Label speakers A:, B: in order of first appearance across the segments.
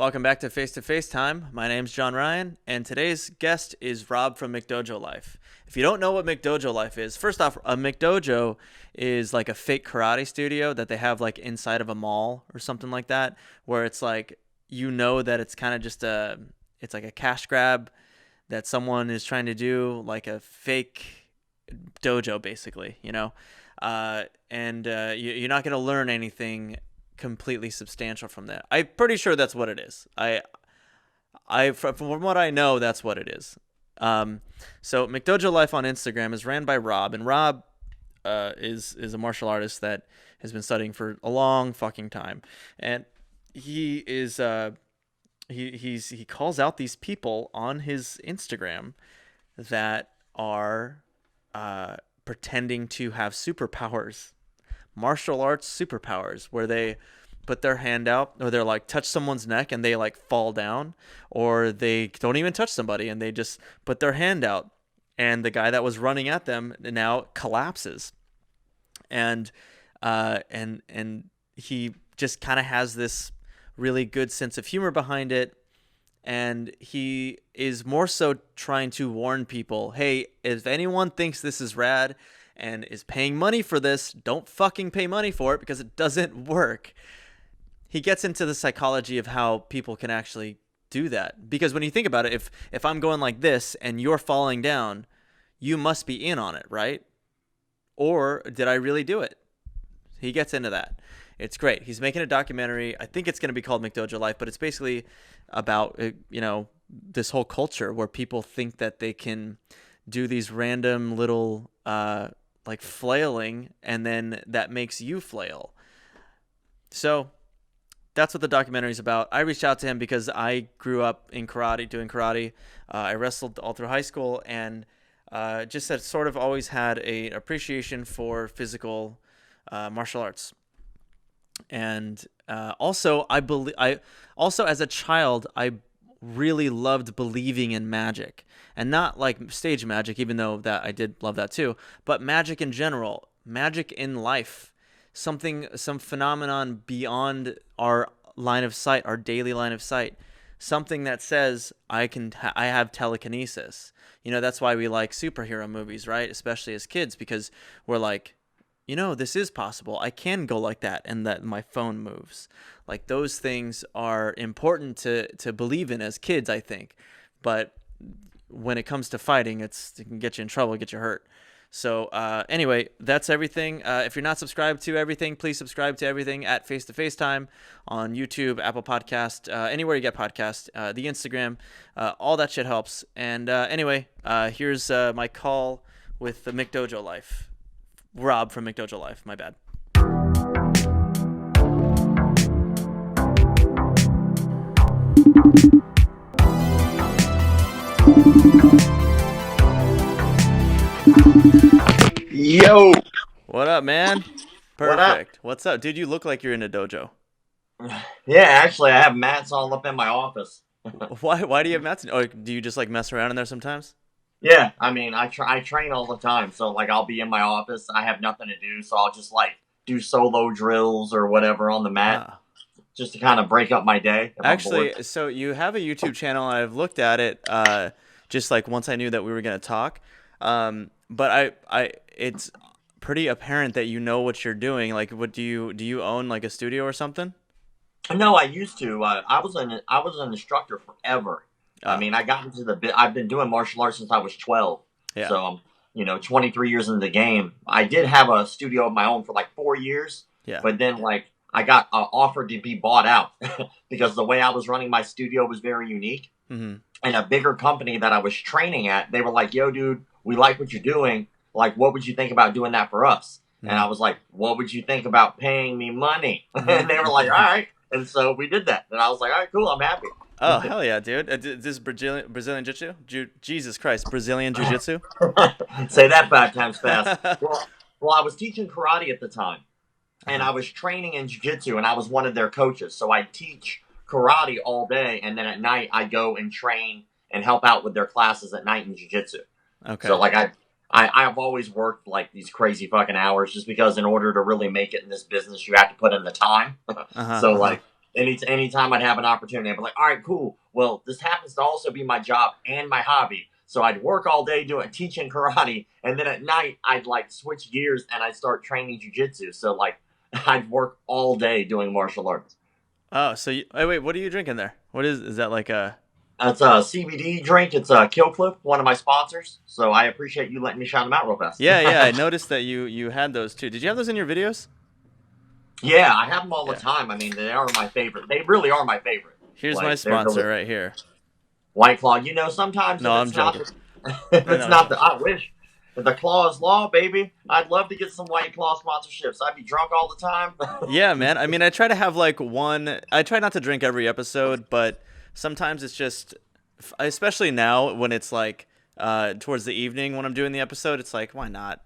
A: Welcome back to Face Time. My name's John Ryan, and today's guest is Rob from McDojoLife. If you don't know what McDojoLife is, first off, a McDojo is like a fake karate studio that they have like inside of a mall or something like that, where it's like, you know that it's kind of just it's like a cash grab that someone is trying to do, like a fake dojo, basically, you know? You're not going to learn anything completely substantial from that. I'm pretty sure that's what it is. From what I know, that's what it is. So McDojoLife on Instagram is ran by Rob, and Rob is a martial artist that has been studying for a long fucking time, and he is he calls out these people on his Instagram that are pretending to have superpowers. Martial arts superpowers, where they put their hand out, or they're like touch someone's neck and they like fall down, or they don't even touch somebody and they just put their hand out, and the guy that was running at them now collapses, and he just kind of has this really good sense of humor behind it, and he is more so trying to warn people, hey, if anyone thinks this is rad and is paying money for this, don't fucking pay money for it, because it doesn't work. He gets into the psychology of how people can actually do that. Because when you think about it, if I'm going like this and you're falling down, you must be in on it, right? Or did I really do it? He gets into that. It's great. He's making a documentary. I think it's going to be called McDojoLife, but it's basically about, this whole culture where people think that they can do these random little like flailing, and then that makes you flail. So that's what the documentary is about. I reached out to him because I grew up in karate, doing karate. I wrestled all through high school, and just had sort of always had an appreciation for physical martial arts. And also as a child, I really loved believing in magic, and not like stage magic, even though that I did love that too, but magic in general, magic in life, some phenomenon beyond our line of sight, our daily line of sight, something that says I have telekinesis. That's why we like superhero movies, right? Especially as kids, because we're like, this is possible. I can go like that, and that my phone moves. Like, those things are important to believe in as kids, I think. But when it comes to fighting, it can get you in trouble, get you hurt. So anyway, that's everything. If you're not subscribed to everything, please subscribe to everything at Face to Facetime on YouTube, Apple Podcast, anywhere you get podcasts, the Instagram, all that shit helps. And anyway, here's my call with the McDojoLife. Rob from McDojoLife, my bad.
B: Yo!
A: What up, man? Perfect. What's up? Dude, you look like you're in a dojo.
B: Yeah, actually, I have mats all up in my office.
A: Why do you have mats? Or do you just like mess around in there sometimes?
B: Yeah, I mean, I train all the time, so like I'll be in my office, I have nothing to do, so I'll just like do solo drills or whatever on the mat, just to kind of break up my day.
A: Actually, so you have a YouTube channel, and I've looked at it just like once I knew that we were gonna talk, but it's pretty apparent that you know what you're doing. Like, what do you own, like a studio or something?
B: No, I used to. I was an instructor forever. I mean, I got into I've been doing martial arts since I was 12.
A: Yeah.
B: So I'm, 23 years into the game. I did have a studio of my own for like 4 years.
A: Yeah.
B: But then like I got offered to be bought out because the way I was running my studio was very unique.
A: Mm-hmm.
B: And a bigger company that I was training at, they were like, yo, dude, we like what you're doing. Like, what would you think about doing that for us? Mm-hmm. And I was like, what would you think about paying me money? And they were like, all right. And so we did that. And I was like, all right, cool. I'm happy.
A: Oh, hell yeah, dude. This is Brazilian Jiu-Jitsu? Jesus Christ, Brazilian Jiu-Jitsu?
B: Say that 5 times fast. Well, I was teaching karate at the time, and I was training in Jiu-Jitsu, and I was one of their coaches. So I teach karate all day, and then at night I go and train and help out with their classes at night in Jiu-Jitsu.
A: Okay.
B: So like I've always worked like these crazy fucking hours just because in order to really make it in this business, you have to put in the time. So like, Anytime I'd have an opportunity, I'd be like, all right, cool. Well, this happens to also be my job and my hobby. So I'd work all day teaching karate, and then at night I'd like switch gears and I'd start training jujitsu. So like I'd work all day doing martial arts.
A: Oh, so wait, what are you drinking there? What is that like a?
B: It's a CBD drink. It's a Kill Clip, one of my sponsors. So I appreciate you letting me shout them out real fast.
A: Yeah. I noticed that you had those too. Did you have those in your videos?
B: Yeah, I have them all the
A: Yeah.
B: time. I mean, they are my favorite. They really are my favorite.
A: Here's
B: Like,
A: my sponsor right here.
B: White Claw. You know, sometimes
A: No,
B: if
A: I'm
B: it's not,
A: joking.
B: if
A: I
B: it's
A: know,
B: not the, I wish. If the Claw is law, baby, I'd love to get some White Claw sponsorships. I'd be drunk all the time.
A: Yeah, man. I mean, I try to have like one. I try not to drink every episode, but sometimes it's just, especially now when it's like towards the evening when I'm doing the episode, it's like, why not?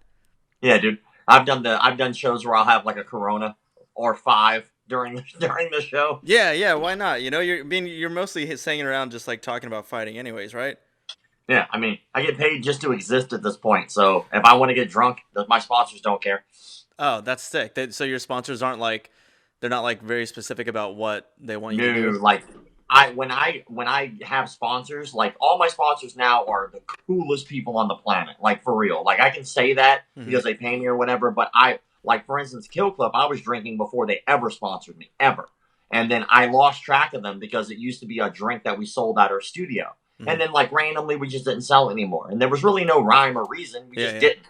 B: Yeah, dude. I've done shows where I'll have like a Corona or 5 during the show.
A: Yeah. Why not? You know, you're mostly hanging around just like talking about fighting, anyways, right?
B: Yeah, I mean, I get paid just to exist at this point. So if I want to get drunk, my sponsors don't care.
A: Oh, that's sick. So your sponsors aren't like, they're not like very specific about what they want you to
B: No,
A: do.
B: like when I have sponsors, like all my sponsors now are the coolest people on the planet. Like for real. Like I can say that because they pay me or whatever, but I like for instance Kill Club, I was drinking before they ever sponsored me. Ever. And then I lost track of them because it used to be a drink that we sold at our studio. And then like randomly we just didn't sell it anymore. And there was really no rhyme or reason. We just didn't.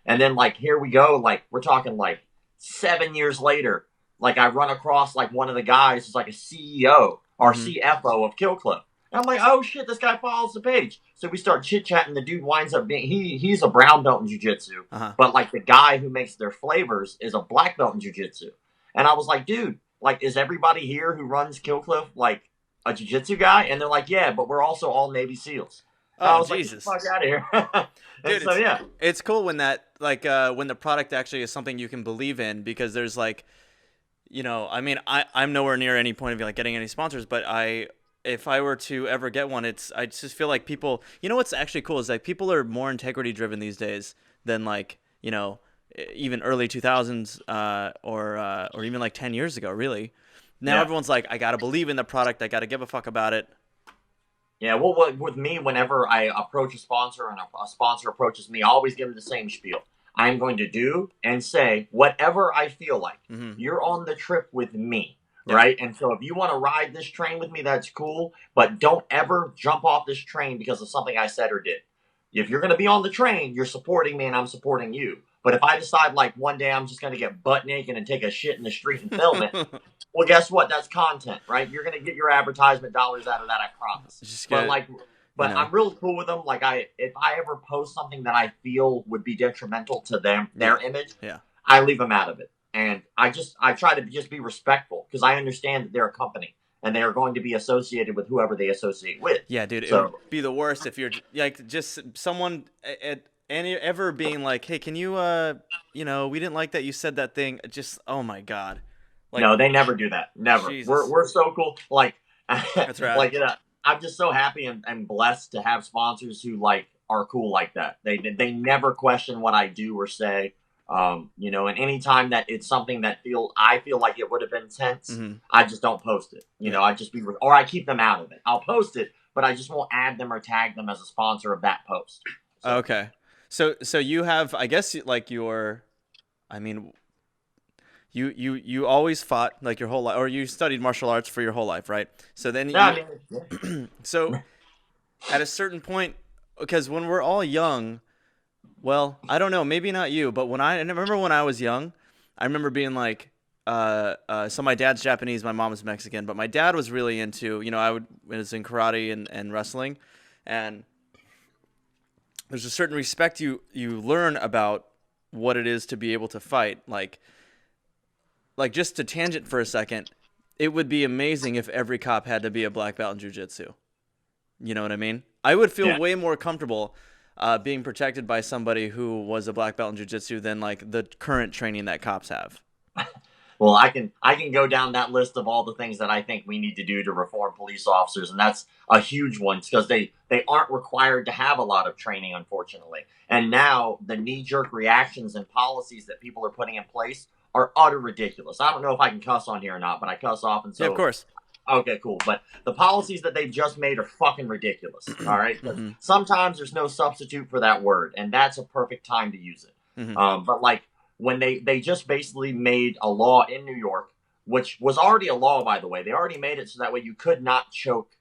B: And then like here we go, like we're talking like 7 years later, like I run across like one of the guys who's like a CEO or CFO of Kill Clip. And I'm like, oh shit, this guy follows the page. So we start chit chatting. The dude winds up being he's a brown belt in jiu-jitsu, but like the guy who makes their flavors is a black belt in jiu-jitsu. And I was like, dude, like is everybody here who runs Kill Cliff like a jiu-jitsu guy? And they're like, yeah, but we're also all Navy SEALs. I was
A: Jesus.
B: like, get the fuck out of here.
A: Dude,
B: so yeah,
A: it's cool when that like when the product actually is something you can believe in, because there's like, you know, I mean, I'm nowhere near any point of like getting any sponsors, but if I were to ever get one, I just feel like people, you know, what's actually cool is like people are more integrity driven these days than like, you know, even early 2000s or even like 10 years ago, really. Now everyone's like, I gotta believe in the product, I gotta give a fuck about it.
B: Yeah, well, with me, whenever I approach a sponsor and a sponsor approaches me, I always give them the same spiel. I'm going to do and say whatever I feel like. You're on the trip with me, right? And so if you want to ride this train with me, that's cool. But don't ever jump off this train because of something I said or did. If you're going to be on the train, you're supporting me and I'm supporting you. But if I decide like one day I'm just going to get butt naked and take a shit in the street and film it, well, guess what? That's content, right? You're going to get your advertisement dollars out of that, I promise. But I'm really cool with them. Like if I ever post something that I feel would be detrimental to them, their image, I leave them out of it. And I try to just be respectful because I understand that they're a company and they are going to be associated with whoever they associate with.
A: Yeah, dude, it would be the worst if you're like just someone ever being like, hey, can you, you know, we didn't like that you said that thing. Just, oh my God.
B: Like, no, they never do that. Never. Jesus. We're so cool. Like,
A: that's right.
B: Like, I'm just so happy and blessed to have sponsors who like are cool like that. They never question what I do or say. You know, and anytime that it's something that I feel like it would have been tense, I just don't post it. You know, I just or I keep them out of it. I'll post it, but I just won't add them or tag them as a sponsor of that post.
A: So. Okay. So you have, I guess, like I mean, you always fought like your whole life, or you studied martial arts for your whole life, right? So then so at a certain point, because when we're all young, well, I don't know, maybe not you, but I remember when I was young, I remember being like, so my dad's Japanese, my mom is Mexican, but my dad was really into, you know, I was in karate and wrestling, and there's a certain respect you learn about what it is to be able to fight. Like just to tangent for a second, it would be amazing if every cop had to be a black belt in jiu-jitsu. You know what I mean? I would feel way more comfortable being protected by somebody who was a black belt in jiu-jitsu than like the current training that cops have.
B: Well, I can go down that list of all the things that I think we need to do to reform police officers, and that's a huge one because they aren't required to have a lot of training, unfortunately. And now the knee-jerk reactions and policies that people are putting in place are utter ridiculous. I don't know if I can cuss on here or not, but I cuss often. So
A: Yeah, of course.
B: okay, cool. But the policies that they've just made are fucking ridiculous. All right. Sometimes there's no substitute for that word, and that's a perfect time to use it. But like when they just basically made a law in New York, which was already a law, by the way. They already made it so that way you could not choke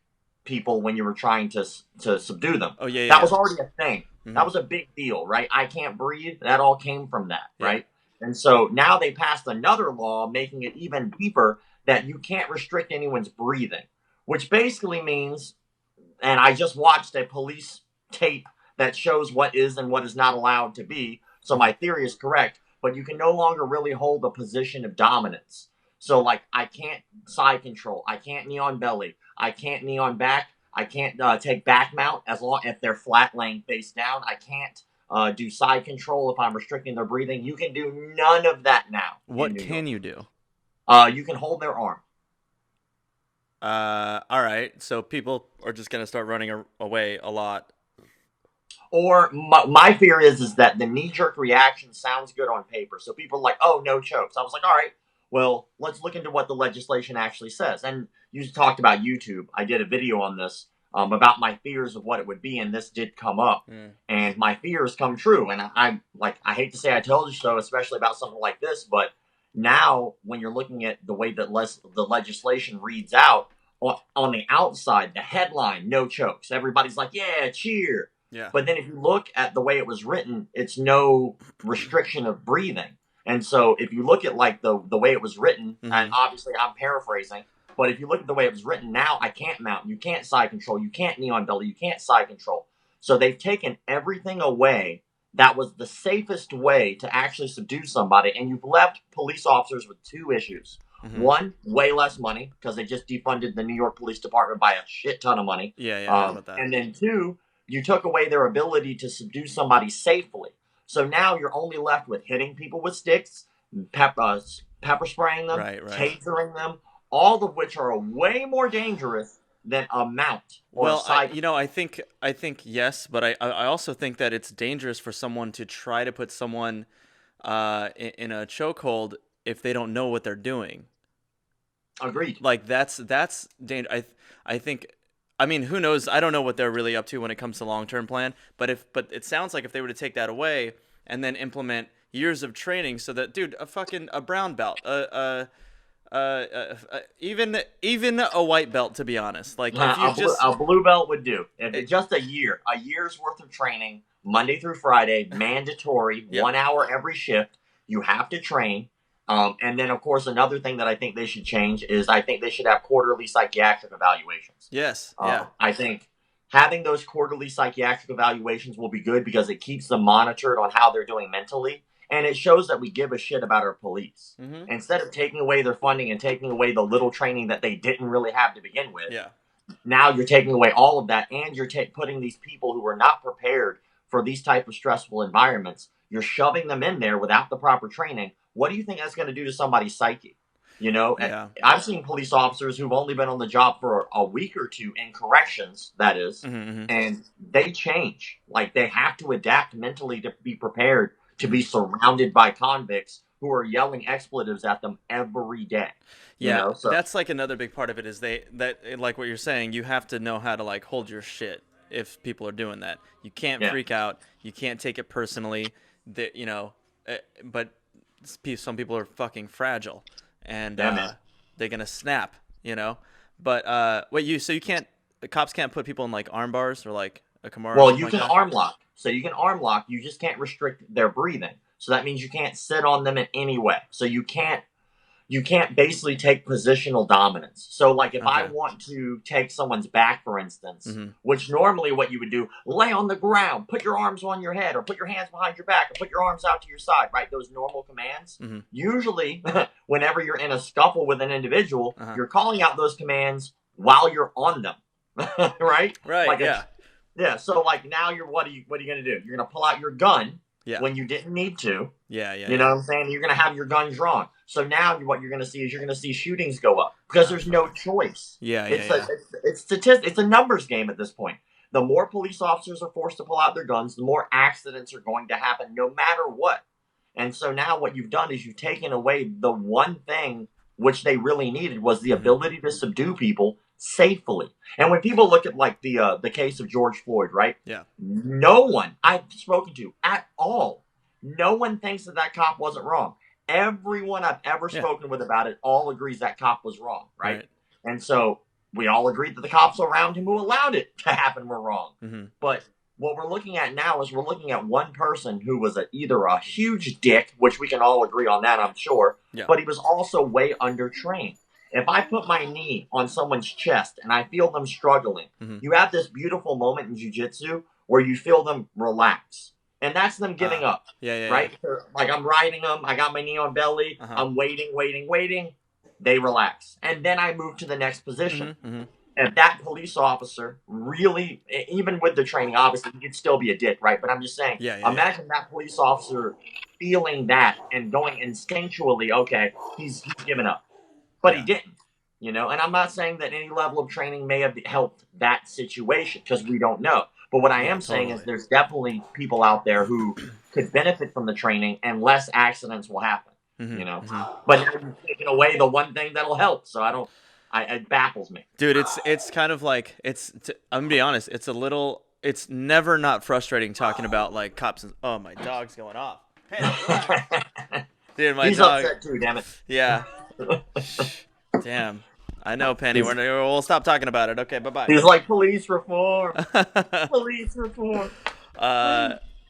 B: people when you were trying to subdue them.
A: Oh yeah,
B: that was already a thing.
A: Mm-hmm.
B: That was a big deal, right? I can't breathe. That all came from that, right? And so now they passed another law making it even deeper that you can't restrict anyone's breathing, which basically means, and I just watched a police tape that shows what is and what is not allowed to be. So my theory is correct, but you can no longer really hold a position of dominance. So like I can't side control. I can't knee on belly. I can't knee on back. I can't take back mount as long if they're flat laying face down. I can't do side control if I'm restricting their breathing. You can do none of that now.
A: What can you do?
B: You can hold their arm.
A: All right. So people are just going to start running away a lot.
B: Or my fear is that the knee-jerk reaction sounds good on paper. So people are like, oh, no chokes. I was like, all right, well, let's look into what the legislation actually says. And you talked about YouTube. I did a video on this about my fears of what it would be, and this did come up. And my fears come true. And I hate to say I told you so, especially about something like this, but now when you're looking at the way that the legislation reads out, on the outside, the headline, no chokes. Everybody's like, yeah, cheer.
A: Yeah.
B: But then if you look at the way it was written, it's no restriction of breathing. And so if you look at like the way it was written, and obviously I'm paraphrasing, but if you look at the way it was written now, I can't mount, you can't side control, you can't knee on belly, you can't side control. So they've taken everything away that was the safest way to actually subdue somebody, and you've left police officers with two issues. One, way less money, because they just defunded the New York Police Department by a shit ton of money.
A: I know about that.
B: And then two, you took away their ability to subdue somebody safely. So now you're only left with hitting people with sticks, pepper spraying them, tasering them, all of which are way more dangerous than a mount.
A: Well, I think yes, but I also think that it's dangerous for someone to try to put someone in a chokehold if they don't know what they're doing.
B: Agreed.
A: Like that's dangerous. I think. I mean, who knows? I don't know what they're really up to when it comes to long-term plan. But it sounds like if they were to take that away and then implement years of training, so that a brown belt, even a white belt, to be honest, like if you
B: a blue belt would do. If it's just a year's worth of training, Monday through Friday, mandatory, 1 hour every shift. You have to train. And then, of course, another thing that I think they should change is I think they should have quarterly psychiatric evaluations.
A: Yes.
B: I think having those quarterly psychiatric evaluations will be good because it keeps them monitored on how they're doing mentally. And it shows that we give a shit about our police. Instead of taking away their funding and taking away the little training that they didn't really have to begin with. Now you're taking away all of that, and you're putting these people who are not prepared for these type of stressful environments. You're shoving them in there without the proper training. What do you think that's going to do to somebody's psyche? You know, I've seen police officers who've only been on the job for a week or two in corrections, that is, and they change. Like they have to adapt mentally to be prepared to be surrounded by convicts who are yelling expletives at them every day.
A: Yeah, so that's like another big part of it is like what you're saying, you have to know how to like hold your shit if people are doing that. You can't freak out. You can't take it personally. But some people are fucking fragile, and they're gonna snap, But so you can't. The cops can't put people in like arm bars or like a Kimura.
B: Well, you can arm lock. So you can arm lock. You just can't restrict their breathing. So that means you can't sit on them in any way. So you can't basically take positional dominance. So like if I want to take someone's back, for instance, which normally what you would do, lay on the ground, put your arms on your head, or put your hands behind your back, or put your arms out to your side, right? Those normal commands. Usually, whenever you're in a scuffle with an individual, you're calling out those commands while you're on them, right?
A: Right,
B: like so like now what are you going to do? You're going to pull out your gun when you didn't need to. You know what I'm saying? You're going to have your gun drawn. So now what you're going to see is you're going to see shootings go up because there's no choice. It's a numbers game at this point. The more police officers are forced to pull out their guns, the more accidents are going to happen no matter what. And so now what you've done is you've taken away the one thing which they really needed, was the ability to subdue people safely. And when people look at like the case of George Floyd, right?
A: Yeah.
B: No one I've spoken to at all, no one thinks that cop wasn't wrong. Everyone I've ever spoken with about it all agrees that cop was wrong, right? And so we all agreed that the cops around him who allowed it to happen were wrong. But what we're looking at now is we're looking at one person who was either a huge dick, which we can all agree on that, I'm sure, but he was also way undertrained. If I put my knee on someone's chest and I feel them struggling, you have this beautiful moment in jiu-jitsu where you feel them relax. And that's them giving up, right? Like I'm riding them, I got my knee on belly, I'm waiting. They relax. And then I move to the next position. If that police officer really, even with the training, obviously, he could still be a dick, right? But I'm just saying, imagine that police officer feeling that and going instinctually, okay, he's giving up. But he didn't, you know? And I'm not saying that any level of training may have helped that situation, because we don't know. But what I am saying is there's definitely people out there who could benefit from the training and less accidents will happen, you know? But you're taking away the one thing that'll help. So it baffles me.
A: Dude, it's kind of like, I'm gonna be honest, it's never not frustrating talking about like cops and, oh, my dog's going off. Hey, dude, my
B: He's
A: dog.
B: upset too, damn it.
A: Yeah. Damn. I know, Penny. We'll stop talking about it. Okay, bye-bye.
B: He's like, police reform. Police reform.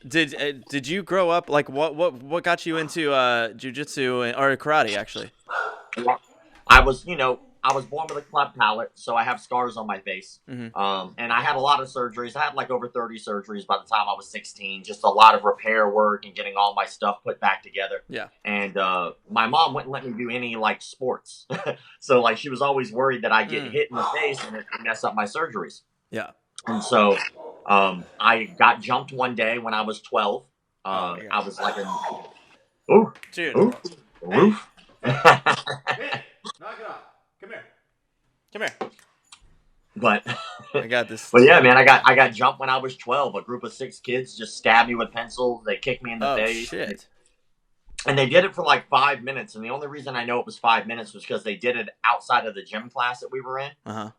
A: Did you grow up, like, what got you into jiu-jitsu or karate, actually?
B: I was born with a cleft palate, so I have scars on my face. And I had a lot of surgeries. I had like over 30 surgeries by the time I was 16. Just a lot of repair work and getting all my stuff put back together. Yeah. And my mom wouldn't let me do any like sports. So like she was always worried that I'd get hit in the face and it would mess up my surgeries. Yeah. And so I got jumped one day when I was 12. I was like
A: dude.
B: Roof.
A: Knock it off. Come here. But I got this.
B: But yeah, man, I got jumped when I was 12. A group of 6 kids just stabbed me with pencils. They kicked me in the face. Shit. And they did it for like 5 minutes. And the only reason I know it was 5 minutes was because they did it outside of the gym class that we were in.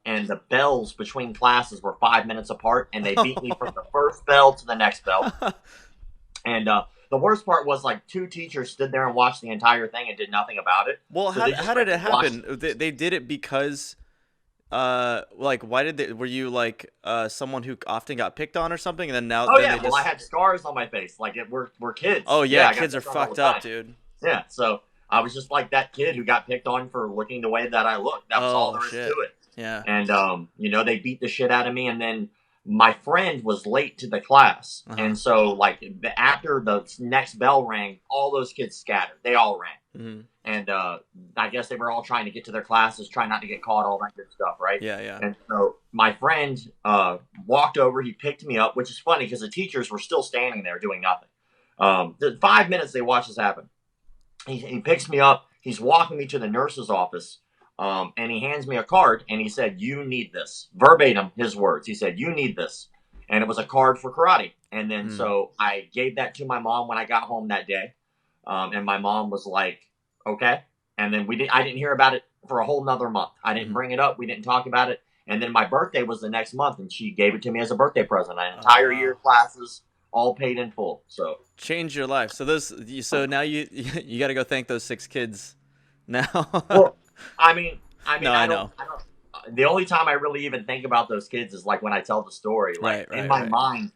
B: And the bells between classes were 5 minutes apart. And they beat me from the first bell to the next bell. And the worst part was like 2 teachers stood there and watched the entire thing and did nothing about it.
A: Well, so how did it happen? They did it because, like, why did they? Were you like someone who often got picked on or something? And then now,
B: I had scars on my face. Like we're kids.
A: Oh yeah, kids are fucked up, dude.
B: Yeah, so I was just like that kid who got picked on for looking the way that I looked. That was all there is to it. Yeah. And they beat the shit out of me, and then my friend was late to the class. And so like after the next bell rang, all those kids scattered. They all ran. And I guess they were all trying to get to their classes, trying not to get caught, all that good stuff, right? Yeah. And so my friend walked over, he picked me up, which is funny because the teachers were still standing there doing nothing. The 5 minutes they watched this happen. He picks me up, he's walking me to the nurse's office. And he hands me a card and he said, "You need this." Verbatim, his words. He said, "You need this." And it was a card for karate. And then so I gave that to my mom when I got home that day. And my mom was like, "Okay." And then I didn't hear about it for a whole nother month. I didn't bring it up. We didn't talk about it. And then my birthday was the next month and she gave it to me as a birthday present. An entire year of classes, all paid in full. So
A: changed your life. So now you got to go thank those 6 kids now.
B: Well, I mean, I don't. The only time I really even think about those kids is like when I tell the story. Like in my mind,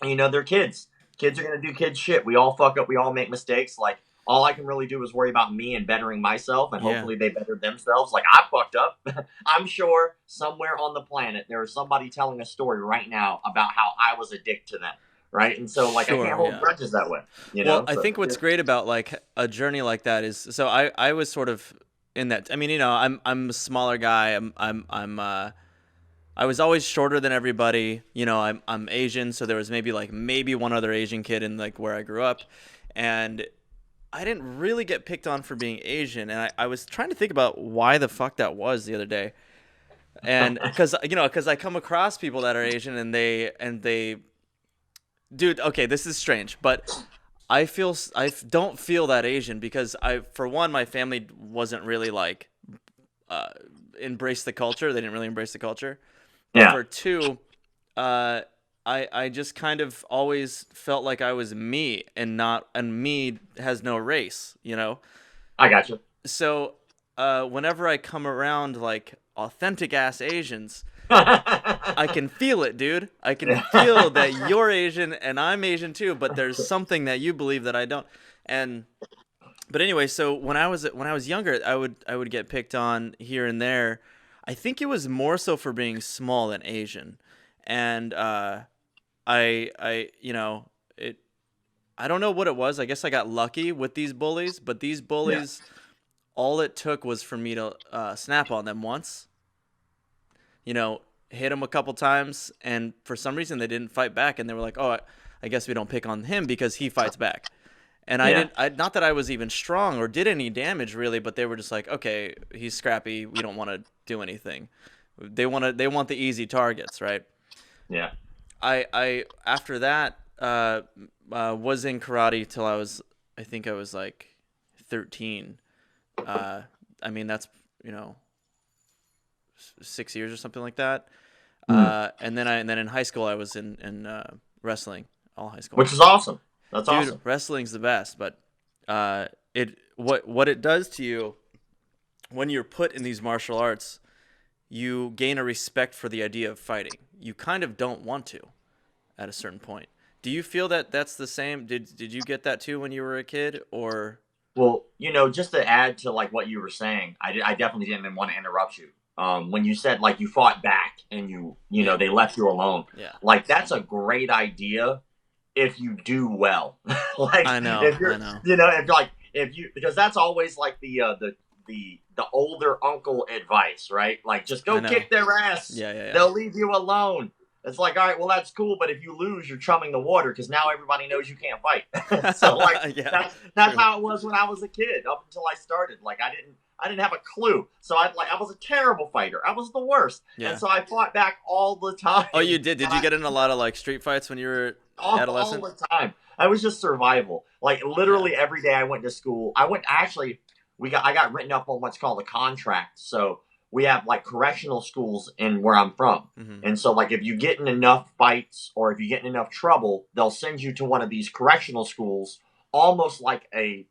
B: they're kids. Kids are gonna do kid shit. We all fuck up. We all make mistakes. Like all I can really do is worry about me and bettering myself, and hopefully they better themselves. Like I fucked up. I'm sure somewhere on the planet there is somebody telling a story right now about how I was a dick to them. Right. And so like I can't hold grudges that way. Well,
A: I think what's great about like a journey like that is, so I was sort of in that. I mean, I'm a smaller guy. I was always shorter than everybody. I'm Asian, so there was maybe one other Asian kid in like where I grew up, and I didn't really get picked on for being Asian. And I was trying to think about why the fuck that was the other day, and because I come across people that are Asian and they. Dude, okay, this is strange, but don't feel that Asian because for one, my family wasn't really like uh, embrace the culture. They didn't really embrace the culture. But
B: Yeah,
A: for two, uh, I just kind of always felt like I was me and me has no race, you know?
B: I got you.
A: So whenever I come around like authentic ass Asians, I can feel it, dude. I can feel that you're Asian and I'm Asian too, but there's something that you believe that I don't. And but anyway, so when I was younger, I would get picked on here and there. I think it was more so for being small than Asian, and I it. I don't know what it was. I guess I got lucky with these bullies, but these
B: Yeah.
A: bullies, all it took was for me to snap on them once. You know, hit them a couple times, and for some reason they didn't fight back, and they were like, "Oh, I guess we don't pick on him because he fights back." And I
B: Yeah.
A: didn't. Not that I was even strong or did any damage really, but they were just like, okay, he's scrappy. We don't want to do anything. They want the easy targets, right?
B: Yeah.
A: I after that was in karate till I think I was like 13. Uh, I mean that's you know 6 years or something like that.
B: Mm.
A: And then in high school I was in wrestling all high school.
B: Which is awesome. That's
A: Dude,
B: awesome.
A: wrestling's the best, but it what it does to you when you're put in these martial arts, you gain a respect for the idea of fighting. You kind of don't want to at a certain point. Do you feel that that's the same? Did you get that too when you were a kid or
B: Well, just to add to like what you were saying, I definitely didn't want to interrupt you. When you said like you fought back and
A: yeah,
B: they left you alone,
A: yeah.
B: like that's a great idea if you do well. Like
A: I know,
B: if
A: I
B: you're,
A: know.
B: if you because that's always like the older uncle advice, right? Like just
A: I
B: go
A: know.
B: kick their ass.
A: Yeah, yeah, yeah.
B: They'll leave you alone. It's like, all right, well that's cool, but if you lose, you're chumming the water because now everybody knows you can't fight. So like
A: Yeah.
B: that's
A: True.
B: how it was when I was a kid up until I started. Like I didn't have a clue. So I was a terrible fighter. I was the worst. And
A: Yeah.
B: so I fought back all the time.
A: Oh, you did. Did
B: And
A: you get in a lot of like street fights when you were
B: all
A: adolescent?
B: the time. I was just survival. Like
A: Yeah.
B: literally every day I went to school. I got written up on what's called a contract. So we have like correctional schools in where I'm from.
A: Mhm.
B: And so like if you get in enough fights or if you get in enough trouble, they'll send you to one of these correctional schools, almost like a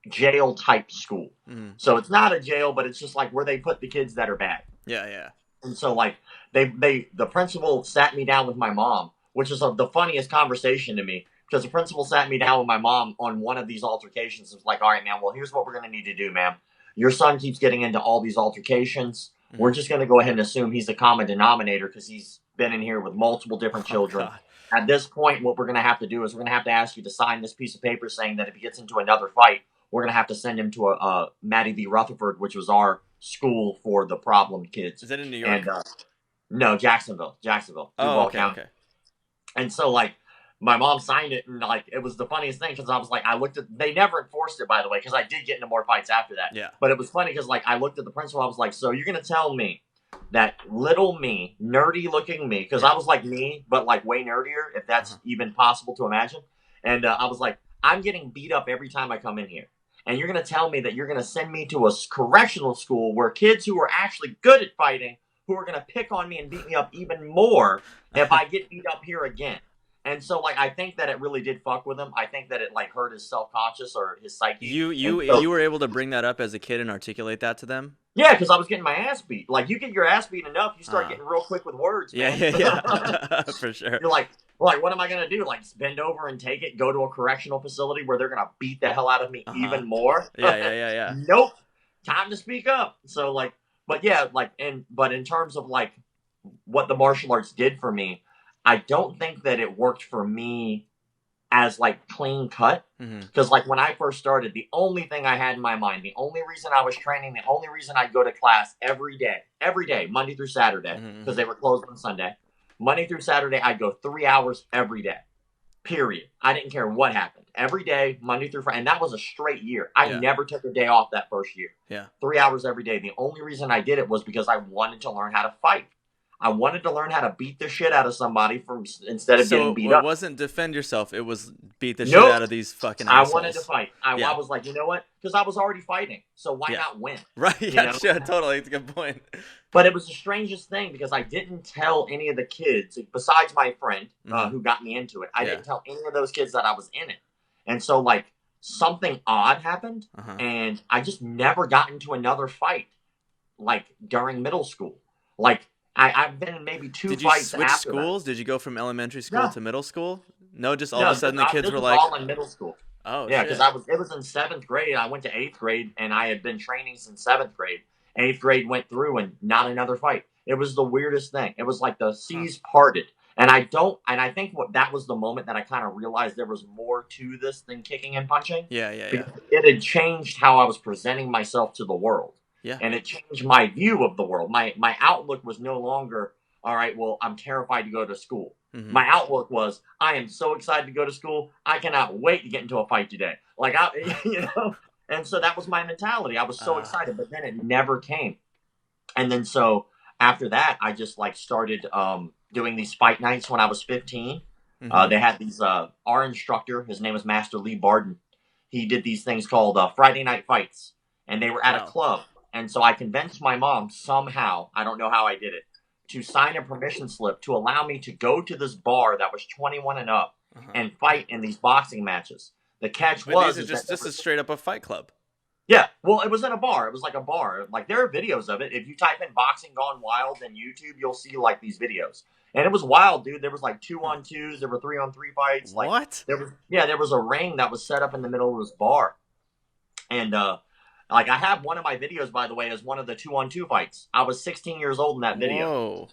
B: jail type school.
A: Mhm.
B: So it's not a jail, but it's just like where they put the kids that are bad.
A: Yeah, yeah.
B: And so like the principal sat me down with my mom, which is the funniest conversation to me because the principal sat me down with my mom on one of these altercations. It was like, all right, man, well, here's what we're going to need to do, ma'am. Your son keeps getting into all these altercations. We're
A: Mhm.
B: just going to go ahead and assume he's the common denominator because he's been in here with multiple different
A: Oh
B: children.
A: God.
B: At this point, what we're going to have to do is we're going to have to ask you to sign this piece of paper saying that if he gets into another fight, we're going to have to send him to a Maddie V. Rutherford, which was our school for the problem kids.
A: Is that in New York?
B: And no, Jacksonville,
A: Oh,
B: Duval
A: okay,
B: County.
A: okay.
B: And so like my mom signed it, and like it was the funniest thing because I was like, I looked at they never enforced it by the way because I did get into more fights after that.
A: Yeah.
B: But it was funny because like I looked at the principal, I was like, so you're gonna tell me that little me, nerdy looking me, because I was like me, but like way nerdier, if that's even possible to imagine. And I was like, I'm getting beat up every time I come in here. And you're going to tell me that you're going to send me to a correctional school where kids who are actually good at fighting, who are going to pick on me and beat me up even more if I get beat up here again. And so, like, I think that it really did fuck with him. I think that it, like, hurt his self-conscious or his psyche.
A: You were able to bring that up as a kid and articulate that to them?
B: Yeah, because I was getting my ass beat. Like, you get your ass beat enough, you start getting real quick with words, man.
A: Yeah. For sure.
B: You're like, what am I going to do? Like, bend over and take it, go to a correctional facility where they're going to beat the hell out of me even more?
A: Yeah.
B: Nope. Time to speak up. So, like, but yeah, like, but in terms of, like, what the martial arts did for me, I don't think that it worked for me as like clean cut because like when I first started, the only thing I had in my mind, the only reason I was training, the only reason I'd go to class every day, Monday through Saturday, because they were closed on Sunday. Monday through Saturday, I'd go 3 hours every day. Period. I didn't care what happened. Every day, Monday through Friday, and that was a straight year. I never took a day off that first year.
A: Yeah.
B: 3 hours every day. The only reason I did it was because I wanted to learn how to fight. I wanted to learn how to beat the shit out of somebody instead of getting
A: So
B: beat
A: it
B: up.
A: wasn't defend yourself. It was beat the shit
B: Nope.
A: out of these fucking
B: I wanted to
A: assholes.
B: fight. I
A: Yeah.
B: was like, you know what? Because I was already fighting, so why
A: Yeah.
B: not win?
A: Right.
B: You
A: Yeah.
B: know.
A: Sure. Totally. It's a good point.
B: But it was the strangest thing because I didn't tell any of the kids besides my friend who got me into it. I
A: Yeah.
B: didn't tell any of those kids that I was in it, and so like something odd happened, and I just never got into another fight like during middle school. Like I've been in maybe two
A: Did you
B: fights
A: switch
B: after that.
A: schools? Did you go from elementary school
B: No,
A: to middle school? No, just all of
B: no,
A: a sudden the kids
B: this
A: were
B: was
A: like,
B: all in middle school.
A: "Oh
B: Yeah, because
A: shit."
B: it was in seventh grade. I went to eighth grade, and I had been training since seventh grade. Eighth grade went through, and not another fight. It was the weirdest thing. It was like the seas parted, and I think that was the moment that I kind of realized there was more to this than kicking and punching.
A: Yeah. Yeah. Yeah.
B: Because it had changed how I was presenting myself to the world,
A: Yeah.
B: and it changed my view of the world. My outlook was no longer, all right, well, I'm terrified to go to school. My outlook was, I am so excited to go to school. I cannot wait to get into a fight today. Like, and so that was my mentality. I was so excited, but then it never came. And then so after that, I just like started doing these fight nights when I was 15. They had these, our instructor, his name was Master Lee Barden. He did these things called Friday night fights, and they were at a club. And so I convinced my mom somehow, I don't know how I did it, to sign a permission slip to allow me to go to this bar that was 21 and up and fight in these boxing matches. The catch was
A: these are just as straight up a fight club.
B: Yeah, well, it was in a bar. It was like a bar. Like there are videos of it. If you type in "boxing gone wild" in YouTube, you'll see like these videos. And it was wild, dude. There was like 2-on-2s. There were 3-on-3 fights. Like,
A: what?
B: There was a ring that was set up in the middle of this bar. And like I have one of my videos, by the way, as one of the 2-on-2 fights. I was 16 years old in that video.
A: Whoa.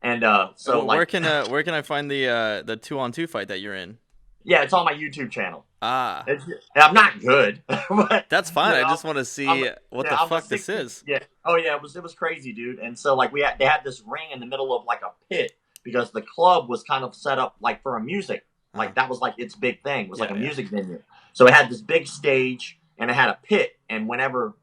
B: And so
A: well,
B: like,
A: where can I find the 2-on-2 fight that you're in?
B: Yeah, it's on my YouTube channel.
A: I'm
B: not good, but
A: that's fine. I just want to see what the fuck this is.
B: Yeah. Oh yeah, it was crazy, dude. And so like they had this ring in the middle of like a pit because the club was kind of set up like for a music. Like that was like its big thing. It was like a music venue. So it had this big stage and it had a pit, and whenever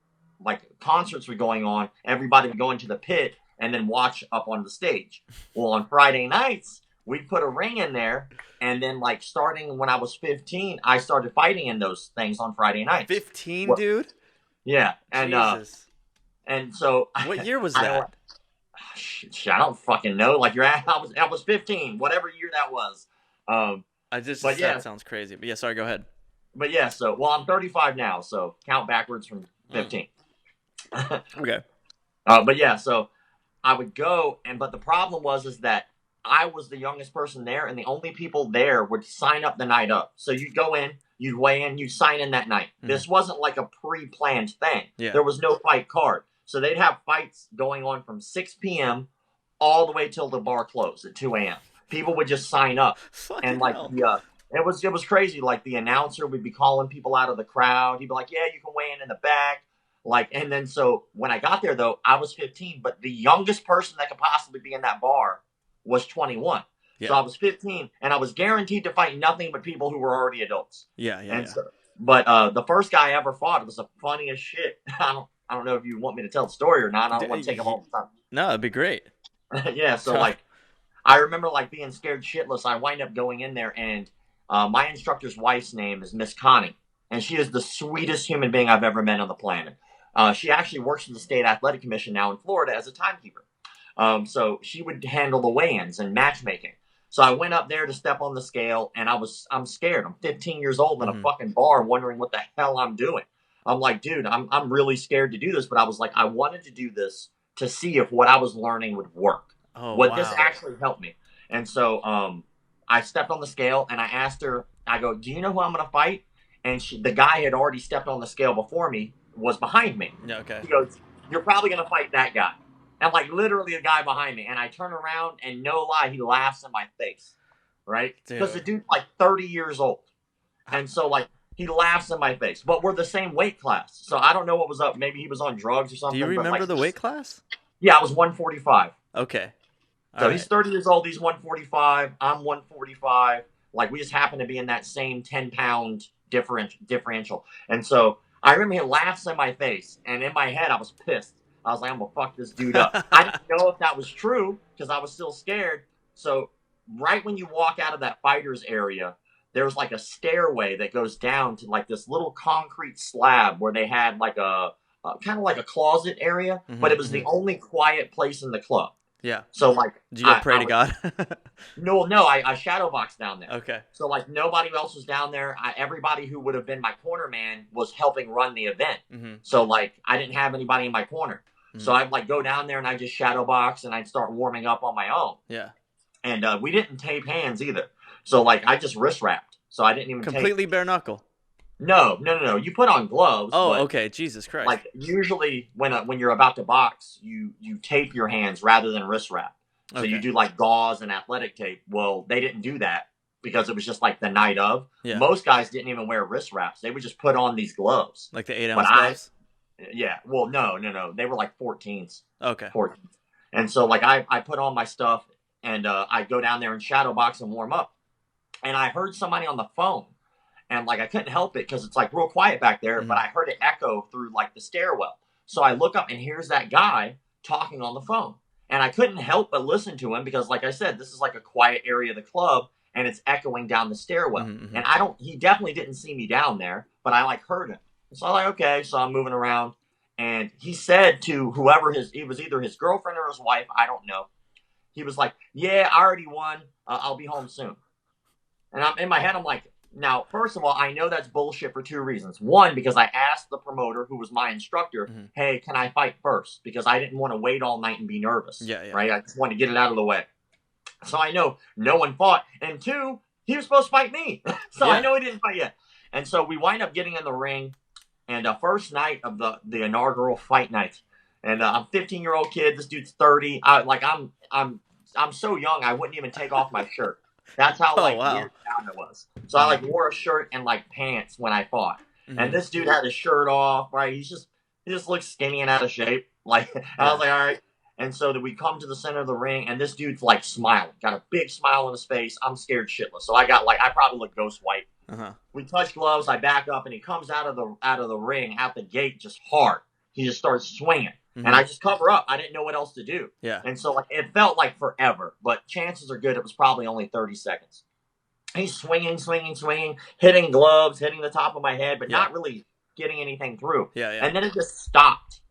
B: like concerts were going on, everybody would go into the pit and then watch up on the stage. Well, on Friday nights, we'd put a ring in there, and then like starting when I was 15, I started fighting in those things on Friday nights.
A: 15, dude?
B: Yeah. And
A: Jesus.
B: And so
A: what year was that?
B: I don't fucking know. Like I was 15, whatever year that was.
A: That sounds crazy. But yeah, sorry, go ahead.
B: But yeah, so well, I'm 35 now, so count backwards from 15.
A: Okay.
B: But yeah, so I would go, but the problem is that I was the youngest person there, and the only people there would sign up the night up. So you'd go in, you'd weigh in, you'd sign in that night. This wasn't like a pre-planned thing.
A: Yeah.
B: There was no fight card. So they'd have fights going on from 6 p.m. all the way till the bar closed at 2 a.m. People would just sign up.
A: Fucking hell.
B: It was crazy. Like the announcer would be calling people out of the crowd. He'd be like, yeah, you can weigh in the back. Like, and then so when I got there though, I was 15, but the youngest person that could possibly be in that bar was 21. Yeah. So I was 15, and I was guaranteed to fight nothing but people who were already adults.
A: Yeah.
B: So, but the first guy I ever fought, it was the funniest shit. I don't know if you want me to tell the story or not. I don't want to take a long time.
A: No, it'd be great.
B: Yeah, so like, I remember like being scared shitless. I wind up going in there, and my instructor's wife's name is Miss Connie, and she is the sweetest human being I've ever met on the planet. She actually works for the State Athletic Commission now in Florida as a timekeeper. So she would handle the weigh-ins and matchmaking. So I went up there to step on the scale, and I'm scared. I'm 15 years old in a fucking bar wondering what the hell I'm doing. I'm like, dude, I'm really scared to do this. But I was like, I wanted to do this to see if what I was learning would work. This actually helped me. And so I stepped on the scale, and I asked her, I go, do you know who I'm going to fight? And the guy had already stepped on the scale before me, was behind me.
A: Yeah, okay.
B: He goes, you're probably going to fight that guy. And like literally the guy behind me. And I turn around, and no lie, he laughs in my face. Right? Because the dude's like 30 years old. And so like he laughs in my face. But we're the same weight class. So I don't know what was up. Maybe he was on drugs or something.
A: Do you remember the weight class?
B: Yeah, I was 145.
A: Okay.
B: So he's 30 years old. He's 145. I'm 145. Like we just happen to be in that same 10-pound differential. And so I remember he laughs in my face. And in my head, I was pissed. I was like, I'm gonna fuck this dude up. I didn't know if that was true because I was still scared. So right when you walk out of that fighters area, there's like a stairway that goes down to like this little concrete slab where they had like a kind of like a closet area, but it was the only quiet place in the club.
A: Yeah.
B: So like,
A: did you go pray to God?
B: No, I shadow boxed down there.
A: Okay.
B: So like nobody else was down there. Everybody who would have been my corner man was helping run the event. So like I didn't have anybody in my corner. So I'd like go down there and I just shadow box and I'd start warming up on my own.
A: Yeah.
B: And we didn't tape hands either. So like I just wrist wrapped. So I didn't even
A: completely bare knuckle.
B: No. You put on gloves.
A: Oh, okay. Jesus Christ.
B: Like usually when you're about to box, you tape your hands rather than wrist wrap. So you do like gauze and athletic tape. Well, they didn't do that because it was just like the night of. Yeah. Most guys didn't even wear wrist wraps. They would just put on these gloves.
A: Like the 8-ounce gloves?
B: Yeah. Well, no. They were like 14s.
A: Okay.
B: 14s. And so like I put on my stuff and I'd go down there and shadow box and warm up. And I heard somebody on the phone. And like I couldn't help it because it's like real quiet back there, but I heard it echo through like the stairwell. So I look up and here's that guy talking on the phone. And I couldn't help but listen to him because like I said, this is like a quiet area of the club and it's echoing down the stairwell. And he definitely didn't see me down there, but I like heard him. So I'm like, okay, so I'm moving around. And he said to whoever it was either his girlfriend or his wife, I don't know. He was like, yeah, I already won. I'll be home soon. And in my head, I'm like, now, first of all, I know that's bullshit for two reasons. One, because I asked the promoter, who was my instructor, hey, can I fight first? Because I didn't want to wait all night and be nervous. Yeah. Right? I just wanted to get it out of the way. So I know no one fought. And two, he was supposed to fight me. So I know he didn't fight yet. And so we wind up getting in the ring. And first night of the inaugural fight night. And I'm a 15-year-old kid. This dude's 30. I'm so young, I wouldn't even take off my shirt. That's how weird down it was. So I like wore a shirt and like pants when I fought. And this dude had his shirt off, right? He just looked skinny and out of shape. Like I was like, all right. And so that we come to the center of the ring, and this dude's like smiling, got a big smile on his face. I'm scared shitless. So I probably look ghost white. We touch gloves. I back up, and he comes out of the ring, out the gate, just hard. He just starts swinging. And I just cover up. I didn't know what else to do. Yeah. And so like it felt like forever, but chances are good it was probably only 30 seconds. He's swinging, hitting gloves, hitting the top of my head, but not really getting anything through. Yeah. And then it just stopped.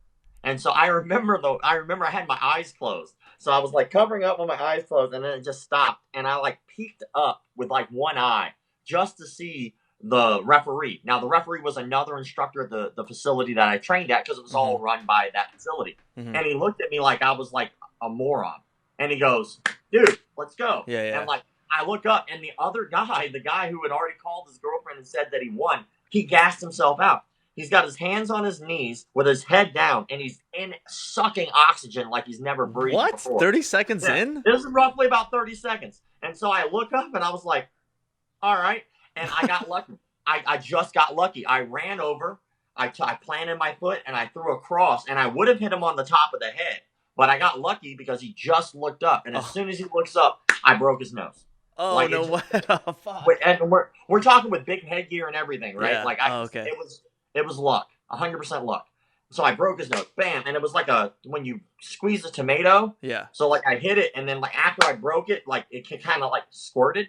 B: And so I remember I had my eyes closed. So I was like covering up with my eyes closed, and then it just stopped. And I like peeked up with like one eye just to see the referee. Now, the referee was another instructor at the facility that I trained at because it was all run by that facility. And he looked at me like I was like a moron. And he goes, dude, let's go. Yeah. And like I look up, and the other guy, the guy who had already called his girlfriend and said that he won, he gassed himself out. He's got his hands on his knees with his head down, and he's sucking oxygen like he's never breathed before.
A: 30 seconds in?
B: This is roughly about 30 seconds. And so I look up, and I was like, all right. And I got lucky. I just got lucky. I ran over, I planted my foot, and I threw a cross, and I would have hit him on the top of the head. But I got lucky because he just looked up. And as soon as he looks up, I broke his nose.
A: Oh, like, no way. Oh, fuck.
B: And we're talking with big headgear and everything, right? Yeah. Like it was luck, 100% luck. So I broke his nose, bam, and it was like when you squeeze a tomato. Yeah. So like I hit it, and then like after I broke it, like it kind of like squirted.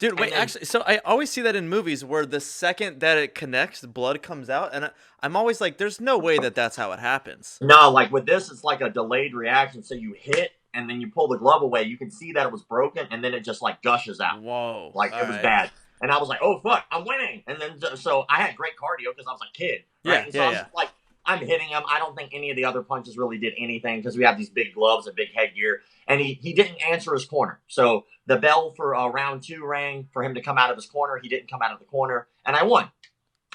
A: Dude, wait, actually, so I always see that in movies where the second that it connects, blood comes out, and I'm always like, there's no way that's how it happens.
B: No, like with this, it's like a delayed reaction. So you hit, and then you pull the glove away. You can see that it was broken, and then it just like gushes out.
A: Whoa.
B: Like it was bad. And I was like, oh, fuck, I'm winning. And then so I had great cardio because I was a kid. Right?
A: Yeah,
B: and so I was like, I'm hitting him. I don't think any of the other punches really did anything because we have these big gloves and big headgear. And he didn't answer his corner. So the bell for round 2 rang for him to come out of his corner. He didn't come out of the corner, and I won.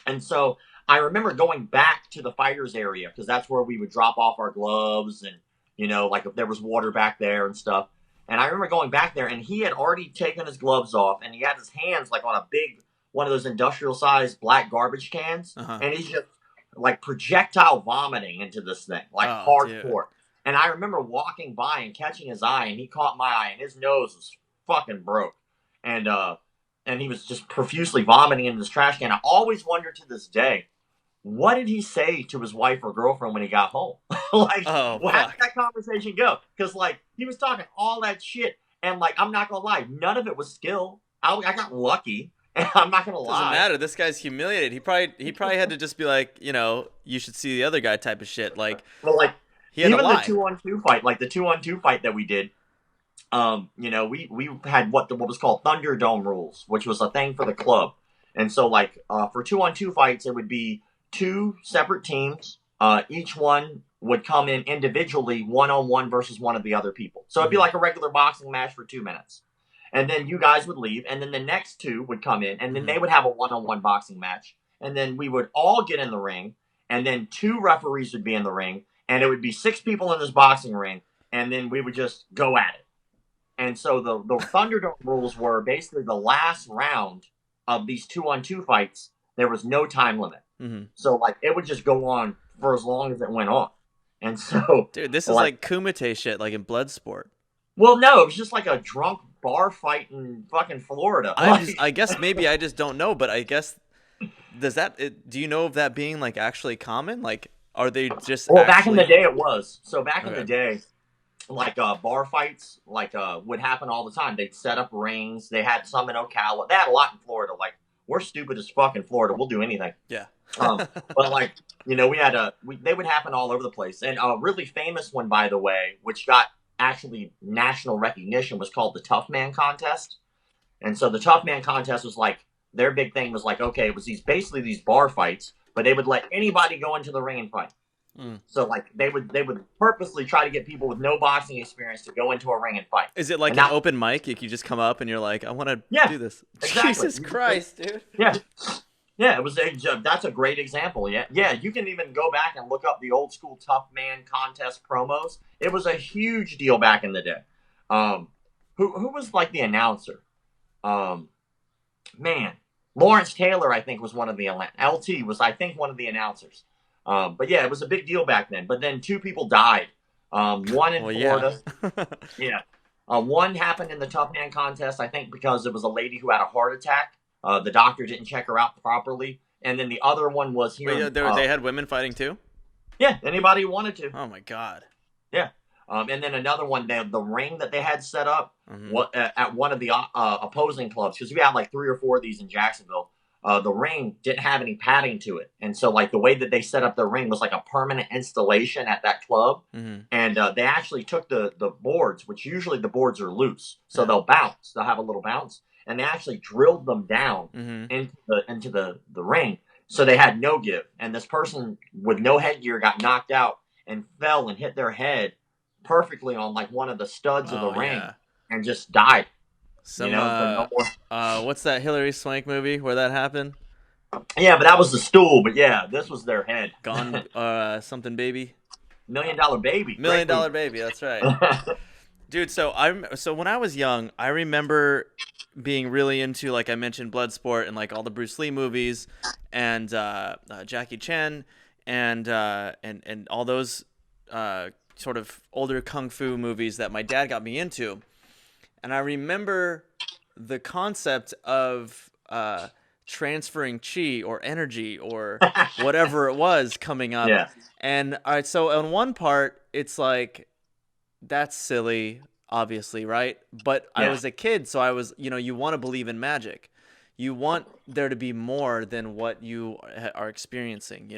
B: And so I remember going back to the fighters area because that's where we would drop off our gloves and, you know, like if there was water back there and stuff. And I remember going back there, and he had already taken his gloves off, and he had his hands like on a big one of those industrial-sized black garbage cans, and he's just like projectile vomiting into this thing, like hardcore. Dude. And I remember walking by and catching his eye, and he caught my eye, and his nose was fucking broke. And he was just profusely vomiting into this trash can. I always wonder to this day, what did he say to his wife or girlfriend when he got home? Like,
A: Oh
B: well, how did
A: fuck.
B: that conversation go? Because like he was talking all that shit, and like I'm not gonna lie, none of it was skill. I got lucky, and I'm not gonna
A: Doesn't
B: lie.
A: matter. This guy's humiliated. He probably had to just be like, you should see the other guy type of shit. Like
B: But like
A: he had to
B: even the
A: lie.
B: 2-on-2 fight, like the 2-on-2 fight that we did, we had what was called Thunderdome Rules, which was a thing for the club. And so like for 2-on-2 fights, it would be two separate teams. Each one would come in individually, 1-on-1 versus one of the other people. So it'd be like a regular boxing match for 2 minutes. And then you guys would leave, and then the next two would come in, and then they would have a 1-on-1 boxing match. And then we would all get in the ring, and then two referees would be in the ring, and it would be 6 people in this boxing ring, and then we would just go at it. And so the Thunderdome rules were basically the last round of these 2-on-2 fights. There was no time limit.
A: Mm-hmm.
B: So like it would just go on for as long as it went on. And so
A: Dude, this is like Kumite shit, like in Bloodsport.
B: well, no, it was just like a drunk bar fight in fucking Florida.
A: I guess maybe I just don't know, but I guess do you know of that being like actually common? Like, are they just
B: well,
A: actually...
B: back in the day it was. So back in
A: Okay.
B: the day, like bar fights would happen all the time. They'd set up rings. They had some in Ocala. They had a lot in Florida. Like we're stupid as fuck in Florida. We'll do anything.
A: Yeah.
B: But like we had they would happen all over the place. And a really famous one, by the way, which got actually national recognition, was called the Tough Man Contest. And so the Tough Man Contest was like their big thing was like, okay, it was basically these bar fights, but they would let anybody go into the ring and fight. So like they would purposely try to get people with no boxing experience to go into a ring and fight.
A: Is it like an open mic? You just come up and you're like, I want to do this.
B: Exactly.
A: Jesus Christ, dude.
B: Yeah, it was that's a great example. Yeah, you can even go back and look up the old school Tough Man Contest promos. It was a huge deal back in the day. Who was like the announcer? Man, Lawrence Taylor, I think, was one of the LT was, I think, one of the announcers. But yeah, it was a big deal back then. But then 2 people died. One in Florida. Yeah. One happened in the Tough Man Contest, I think, because it was a lady who had a heart attack. The doctor didn't check her out properly. And then the other one was here.
A: Wait, they had women fighting too?
B: Yeah, anybody who wanted to.
A: Oh my God.
B: Yeah. And then another one, the ring that they had set up at one of the opposing clubs, because we had like 3 or 4 of these in Jacksonville. The ring didn't have any padding to it. And so like the way that they set up the ring was like a permanent installation at that club. And they actually took the boards, which usually the boards are loose. So they'll bounce. They'll have a little bounce. And they actually drilled them down into the ring. So they had no give. And this person with no headgear got knocked out and fell and hit their head perfectly on like one of the studs of the ring and just died.
A: What's that Hilary Swank movie where that happened?
B: Yeah, but that was the stool. But yeah, this was their head.
A: Gone something baby.
B: $1 Million Baby.
A: $1 Million Baby. That's right. Dude, so when I was young, I remember being really into, like I mentioned, Bloodsport and like all the Bruce Lee movies and Jackie Chan and all those sort of older kung fu movies that my dad got me into. And I remember the concept of transferring chi or energy or whatever it was coming up.
B: Yeah.
A: And all right, so on one part, it's like, that's silly, obviously, right? But I was a kid, so I was, you want to believe in magic. You want there to be more than what you are experiencing,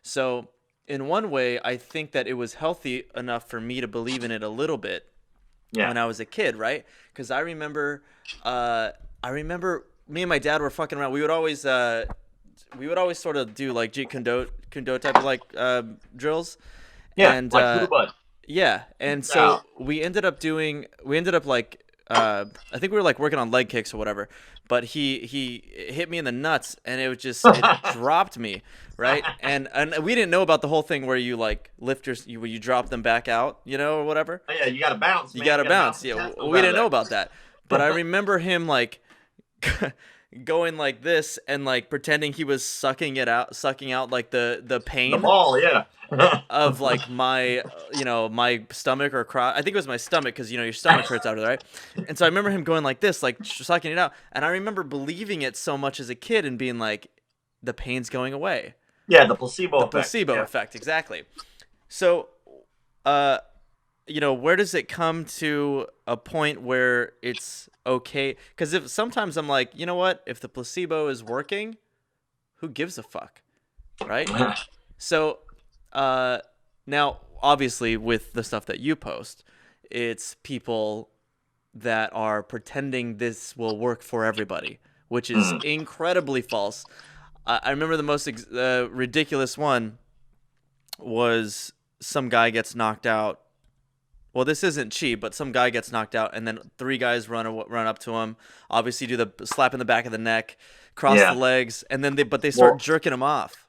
A: So in one way, I think that it was healthy enough for me to believe in it a little bit when I was a kid, right? Because I remember me and my dad were fucking around. We would always sort of do like Jeet Kune Do type of like drills.
B: Yeah,
A: and
B: like Bud.
A: yeah, and so we ended up like I think we were like working on leg kicks or whatever, but he hit me in the nuts and it dropped me, right? And we didn't know about the whole thing where you like lift where you drop them back out, or whatever.
B: Oh, yeah, you gotta bounce.
A: You gotta bounce. Yeah, we didn't know about that, but I remember him like going like this and like pretending he was sucking out like the pain.
B: The ball, yeah.
A: of like my my stomach or crotch. I think it was my stomach because your stomach hurts after that, right? And so I remember him going like this, like sucking it out, and I remember believing it so much as a kid and being like, the pain's going away.
B: Yeah, the placebo
A: The
B: effect.
A: placebo
B: Yeah.
A: effect, exactly. So, where does it come to a point where it's okay? Because if sometimes I'm like, you know what? If the placebo is working, who gives a fuck, right? So, now obviously with the stuff that you post, it's people that are pretending this will work for everybody, which is incredibly false. I remember the most ridiculous one was some guy gets knocked out. Well, this isn't cheap, but some guy gets knocked out, and then three guys run up to him. Obviously, do the slap in the back of the neck, cross the
B: Yeah.
A: legs, and then they start
B: Well,
A: jerking him off.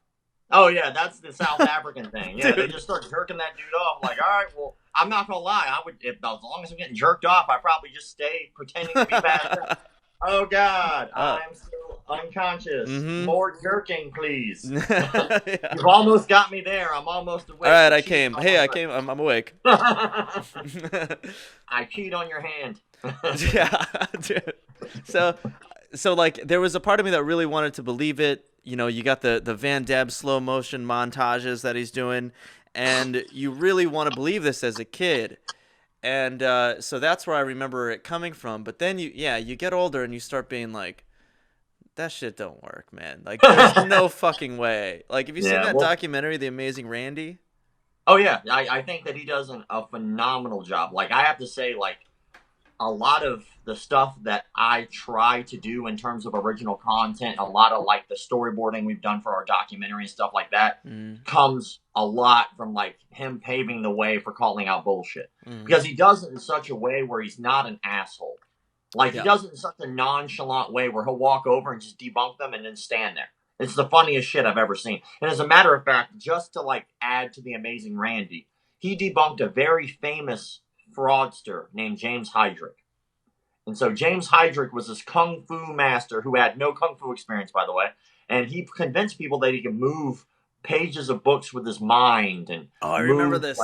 B: oh yeah, that's the South African thing. Yeah, they
A: Dude.
B: just start jerking that dude off. Like, all right, well, I'm not gonna lie. I would, if as long as I'm getting jerked off, I probably just stay pretending to be bad. Oh God, I'm still unconscious. More jerking, please.
A: Yeah.
B: You've almost got me there. I'm almost awake.
A: All right, I came. Hey, I came. I'm awake.
B: I cheat on your hand.
A: Yeah, dude. So like there was a part of me that really wanted to believe it. You know, you got the Van Damme slow motion montages that he's doing, and you really want to believe this as a kid. And so that's where I remember it coming from. But then you get older and you start being like, that shit don't work, man. Like there's no fucking way. Like have you seen that documentary, The Amazing Randy?
B: Oh yeah, I think that he does a phenomenal job. Like I have to say, like a lot of the stuff that I try to do in terms of original content, a lot of like the storyboarding we've done for our documentary and stuff like that, comes a lot from like him paving the way for calling out bullshit. Because he does it in such a way where he's not an asshole. Like he does it in such a nonchalant way where he'll walk over and just debunk them and then stand there. It's the funniest shit I've ever seen. And as a matter of fact, just to like add to the Amazing Randy, he debunked a very famous fraudster named James Hydrick. And so James Hydrick was this kung fu master who had no kung fu experience, by the way. And he convinced people that he could move pages of books with his mind. And
A: I remember this.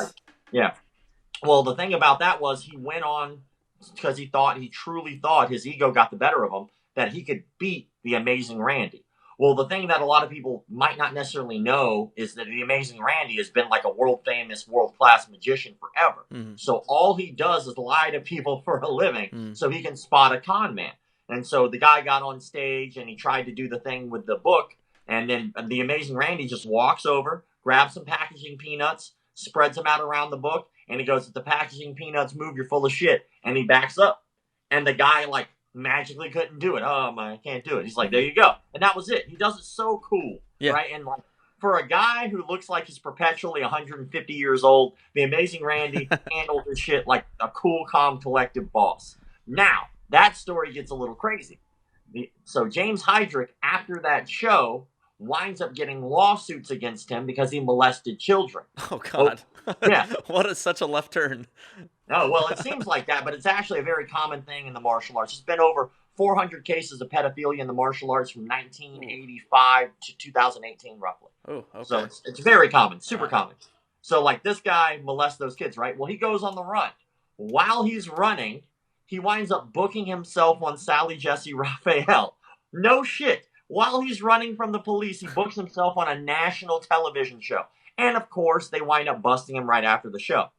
B: Yeah. Well, the thing about that was he went on because he truly thought his ego got the better of him, that he could beat the Amazing Randy. Well, the thing that a lot of people might not necessarily know is that the Amazing Randy has been like a world-famous, world-class magician forever. So all he does is lie to people for a living so he can spot a con man. And so the guy got on stage and he tried to do the thing with the book. And then the Amazing Randy just walks over, grabs some packaging peanuts, spreads them out around the book. And he goes, if the packaging peanuts move, you're full of shit. And he backs up. And the guy, like, magically couldn't do it. Oh my, I can't do it. He's like, there you go. And that was it. He does it so cool. Yeah. Right? And like for a guy who looks like he's perpetually 150 years old, the Amazing Randy handled his shit like a cool, calm, collective boss. Now, that story gets a little crazy. So James Hydrick, after that show, winds up getting lawsuits against him because he molested children.
A: Oh God.
B: Yeah.
A: Such a left turn.
B: Oh, well, it seems like that, but it's actually a very common thing in the martial arts. There's been over 400 cases of pedophilia in the martial arts from 1985 to 2018, roughly.
A: Oh, okay.
B: So it's very common, super common. So, like, this guy molests those kids, right? Well, he goes on the run. While he's running, he winds up booking himself on Sally Jesse Raphael. No shit. While he's running from the police, he books himself on a national television show. And, of course, they wind up busting him right after the show.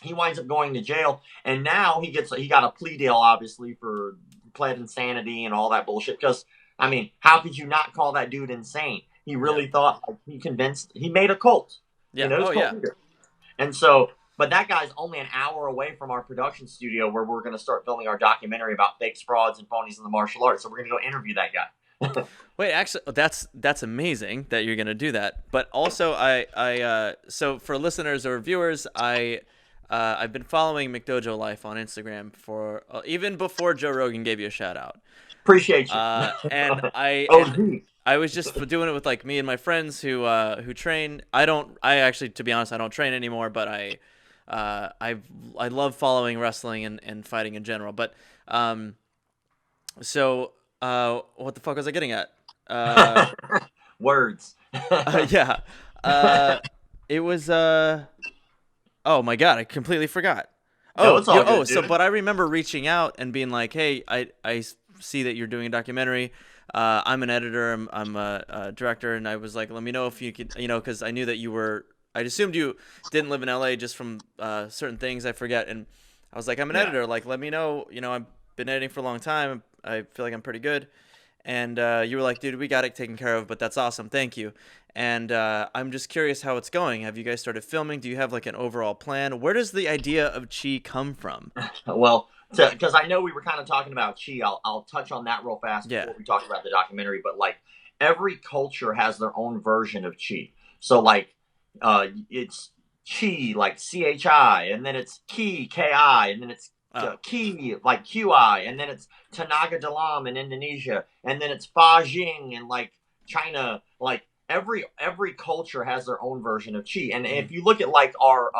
B: He winds up going to jail, and now he got a plea deal, obviously, for pled insanity and all that bullshit. Because, I mean, how could you not call that dude insane? He really thought, like, he made a cult.
A: Yeah.
B: Leader. And so, but that guy's only an hour away from our production studio where we're going to start filming our documentary about fakes, frauds, and phonies in the martial arts. So we're going to go interview that guy.
A: Wait, actually, that's amazing that you're gonna do that. But also, so for listeners or viewers, I've been following McDojoLife on Instagram for even before Joe Rogan gave you a shout out.
B: Appreciate you.
A: And I was just doing it with like me and my friends who train. I actually, to be honest, I don't train anymore. But I love following wrestling and fighting in general. But so. What the fuck was I getting at?
B: Words.
A: Yeah. It was. Oh my God! I completely forgot.
B: Good,
A: so but I remember reaching out and being like, "Hey, I see that you're doing a documentary. I'm an editor, I'm a director, and I was like, let me know if you could, because I knew that you were. I assumed you didn't live in LA just from certain things I forget, and I was like, I'm an
B: Yeah.
A: editor. Like, let me know. I've been editing for a long time. I feel like I'm pretty good. And you were like, dude, we got it taken care of, but that's awesome. Thank you. And I'm just curious how it's going. Have you guys started filming? Do you have like an overall plan? Where does the idea of chi come from?
B: Well, because I know we were kind of talking about chi, I'll touch on that real fast
A: Yeah.
B: before we talk about the documentary. But like every culture has their own version of chi. So like it's chi like chi, and then it's ki and then it's
A: Oh.
B: ki like qi, and then it's tenaga dalam in Indonesia, and then it's fa jing in like China. Like every culture has their own version of chi. And if you look at like our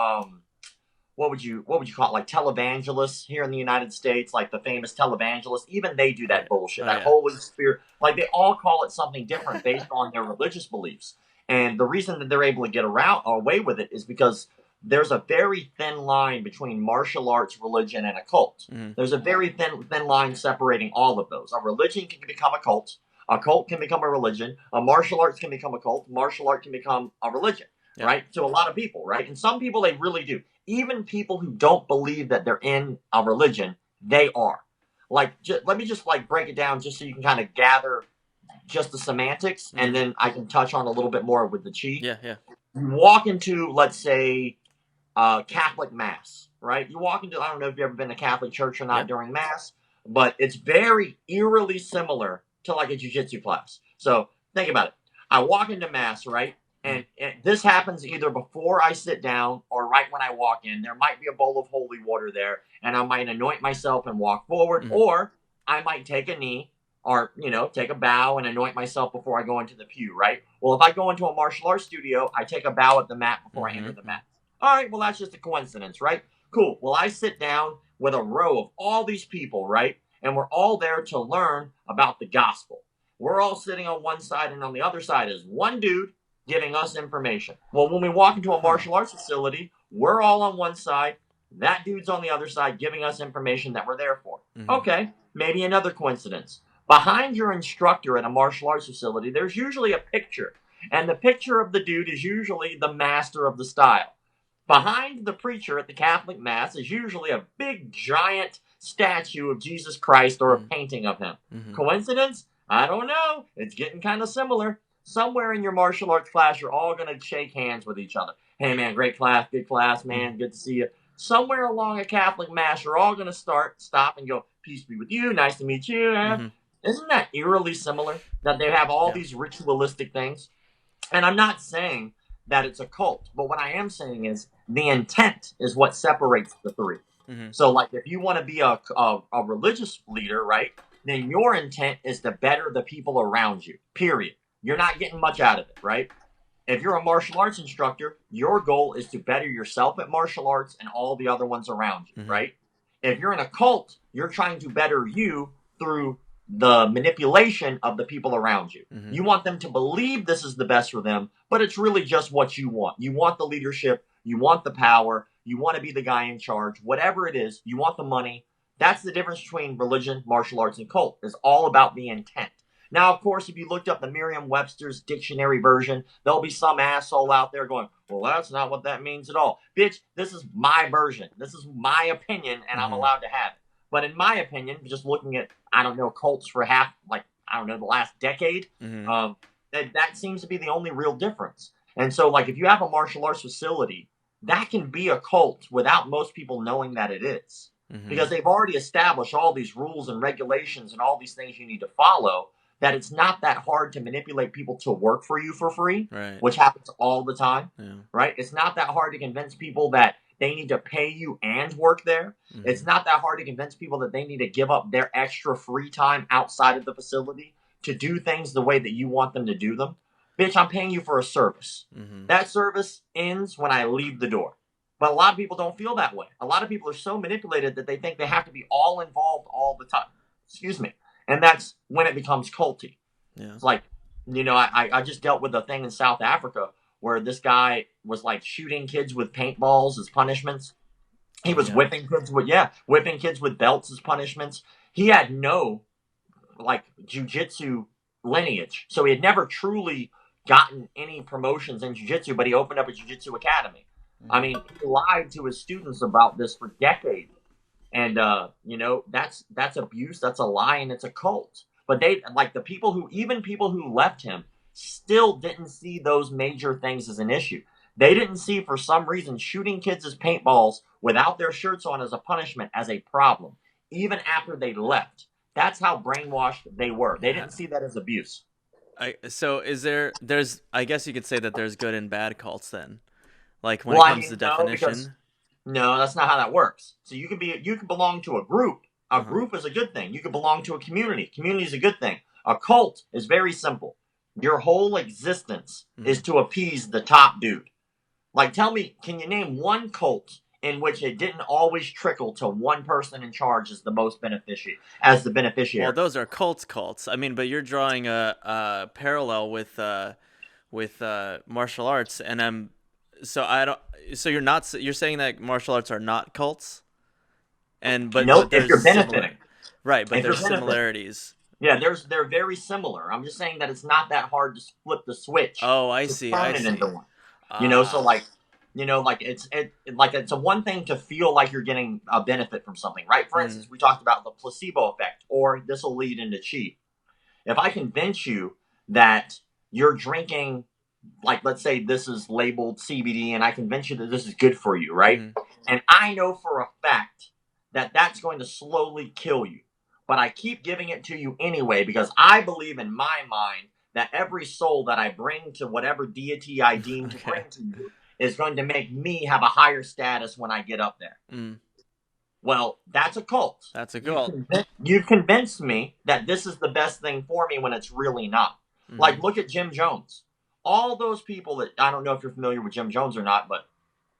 B: what would you call it, like televangelists here in the United States, like the famous televangelists, even they do that
A: Right.
B: bullshit,
A: Oh
B: that
A: yeah.
B: Holy Spirit, like they all call it something different based on their religious beliefs. And the reason that they're able to get around away with it is because there's a very thin line between martial arts, religion, and a cult.
A: Mm-hmm.
B: There's a very thin line separating all of those. A religion can become a cult can become a religion, a martial arts can become a cult, martial art can become a religion,
A: Yeah.
B: right? To a lot of people, right? And some people, they really do. Even people who don't believe that they're in a religion, they are. Like, let me just like break it down just so you can kind of gather just the semantics, and then I can touch on a little bit more with the chi.
A: Yeah. Yeah.
B: You walk into, let's say, Catholic mass, right? You walk into, I don't know if you've ever been to Catholic church or not
A: Yeah.
B: during mass, but it's very eerily similar to like a jiu-jitsu class. So think about it. I walk into mass, right? And this happens either before I sit down or right when I walk in. There might be a bowl of holy water there, and I might anoint myself and walk forward, or I might take a knee or, take a bow and anoint myself before I go into the pew, right? Well, if I go into a martial arts studio, I take a bow at the mat before I enter the mat. All right, well, that's just a coincidence, right? Cool. Well, I sit down with a row of all these people, right? And we're all there to learn about the gospel. We're all sitting on one side, and on the other side is one dude giving us information. Well, when we walk into a martial arts facility, we're all on one side. That dude's on the other side giving us information that we're there for. Okay, maybe another coincidence. Behind your instructor at a martial arts facility, there's usually a picture. And the picture of the dude is usually the master of the style. Behind the preacher at the Catholic Mass is usually a big, giant statue of Jesus Christ or a painting of him. Coincidence? I don't know. It's getting kind of similar. Somewhere in your martial arts class, you're all going to shake hands with each other. Hey, man, great class, good class, man, good to see you. Somewhere along a Catholic Mass, you're all going to stop, and go, peace be with you, nice to meet you. Isn't that eerily similar, that they have all these ritualistic things? And I'm not saying that it's a cult, but what I am saying is the intent is what separates the three. So, like, if you want to be a religious leader, right, then your intent is to better the people around you, period. You're not getting much out of it, right? If you're a martial arts instructor, your goal is to better yourself at martial arts and all the other ones around you, right? If you're in a cult, you're trying to better you through the manipulation of the people around you. You want them to believe this is the best for them, but it's really just what you want. You want the leadership, you want the power, you want to be the guy in charge, whatever it is, you want the money. That's the difference between religion, martial arts, and cult. It's all about the intent. Now, of course, if you looked up the Merriam-Webster's dictionary version, there'll be some asshole out there going, well, that's not what that means at all. Bitch, this is my version. This is my opinion, and I'm allowed to have it. But in my opinion, just looking at, I don't know, cults for the last decade, that seems to be the only real difference. And so, like, if you have a martial arts facility, that can be a cult without most people knowing that it is. Because they've already established all these rules and regulations and all these things you need to follow, that it's not that hard to manipulate people to work for you for free, which happens all the time, right? It's not that hard to convince people that they need to pay you and work there. It's not that hard to convince people that they need to give up their extra free time outside of the facility to do things the way that you want them to do them. Bitch, I'm paying you for a service. That service ends when I leave the door. But a lot of people don't feel that way. A lot of people are so manipulated that they think they have to be all involved all the time. Excuse me. And that's when it becomes culty. It's like, I just dealt with a thing in South Africa where this guy was like shooting kids with paintballs as punishments. He was whipping kids with belts as punishments. He had no like jujitsu lineage. So he had never truly gotten any promotions in jiu-jitsu, but he opened up a jiu-jitsu academy. I mean, he lied to his students about this for decades. And that's abuse, that's a lie, and it's a cult. But they, like, even people who left him still didn't see those major things as an issue. They didn't see, for some reason, shooting kids as paintballs without their shirts on as a punishment as a problem, even after they left. That's how brainwashed they were. They didn't see that as abuse.
A: I guess you could say that there's good and bad cults then. Like when
B: Well,
A: it
B: I
A: comes to
B: mean, no, because
A: definition.
B: no, that's not how that works. So you can belong to a group. A
A: Uh-huh.
B: group is a good thing. You can belong to a community. Community is a good thing. A cult is very simple. Your whole existence is to appease the top dude. Like, tell me, can you name one cult in which it didn't always trickle to one person in charge as the beneficiary?
A: Well, those are cults. I mean, but you're drawing a parallel with martial arts, and I don't. So you're saying that martial arts are not cults,
B: Nope,
A: but
B: if you're benefiting.
A: Right, but
B: If you're
A: there's
B: benefiting.
A: similarities.
B: Yeah, they're very similar. I'm just saying that it's not that hard to flip the switch.
A: Oh, I
B: to
A: see.
B: turn
A: I
B: it into
A: see.
B: one. So like, it's a one thing to feel like you're getting a benefit from something, right? For instance, we talked about the placebo effect, or this will lead into chi. If I convince you that you're drinking, like, let's say this is labeled CBD, and I convince you that this is good for you, right? And I know for a fact that that's going to slowly kill you, but I keep giving it to you anyway because I believe in my mind that every soul that I bring to whatever deity I deem to bring to you is going to make me have a higher status when I get up there. Well, that's a cult.
A: That's a cult.
B: You've convinced me that this is the best thing for me when it's really not. Like, look at Jim Jones. All those people that, I don't know if you're familiar with Jim Jones or not, but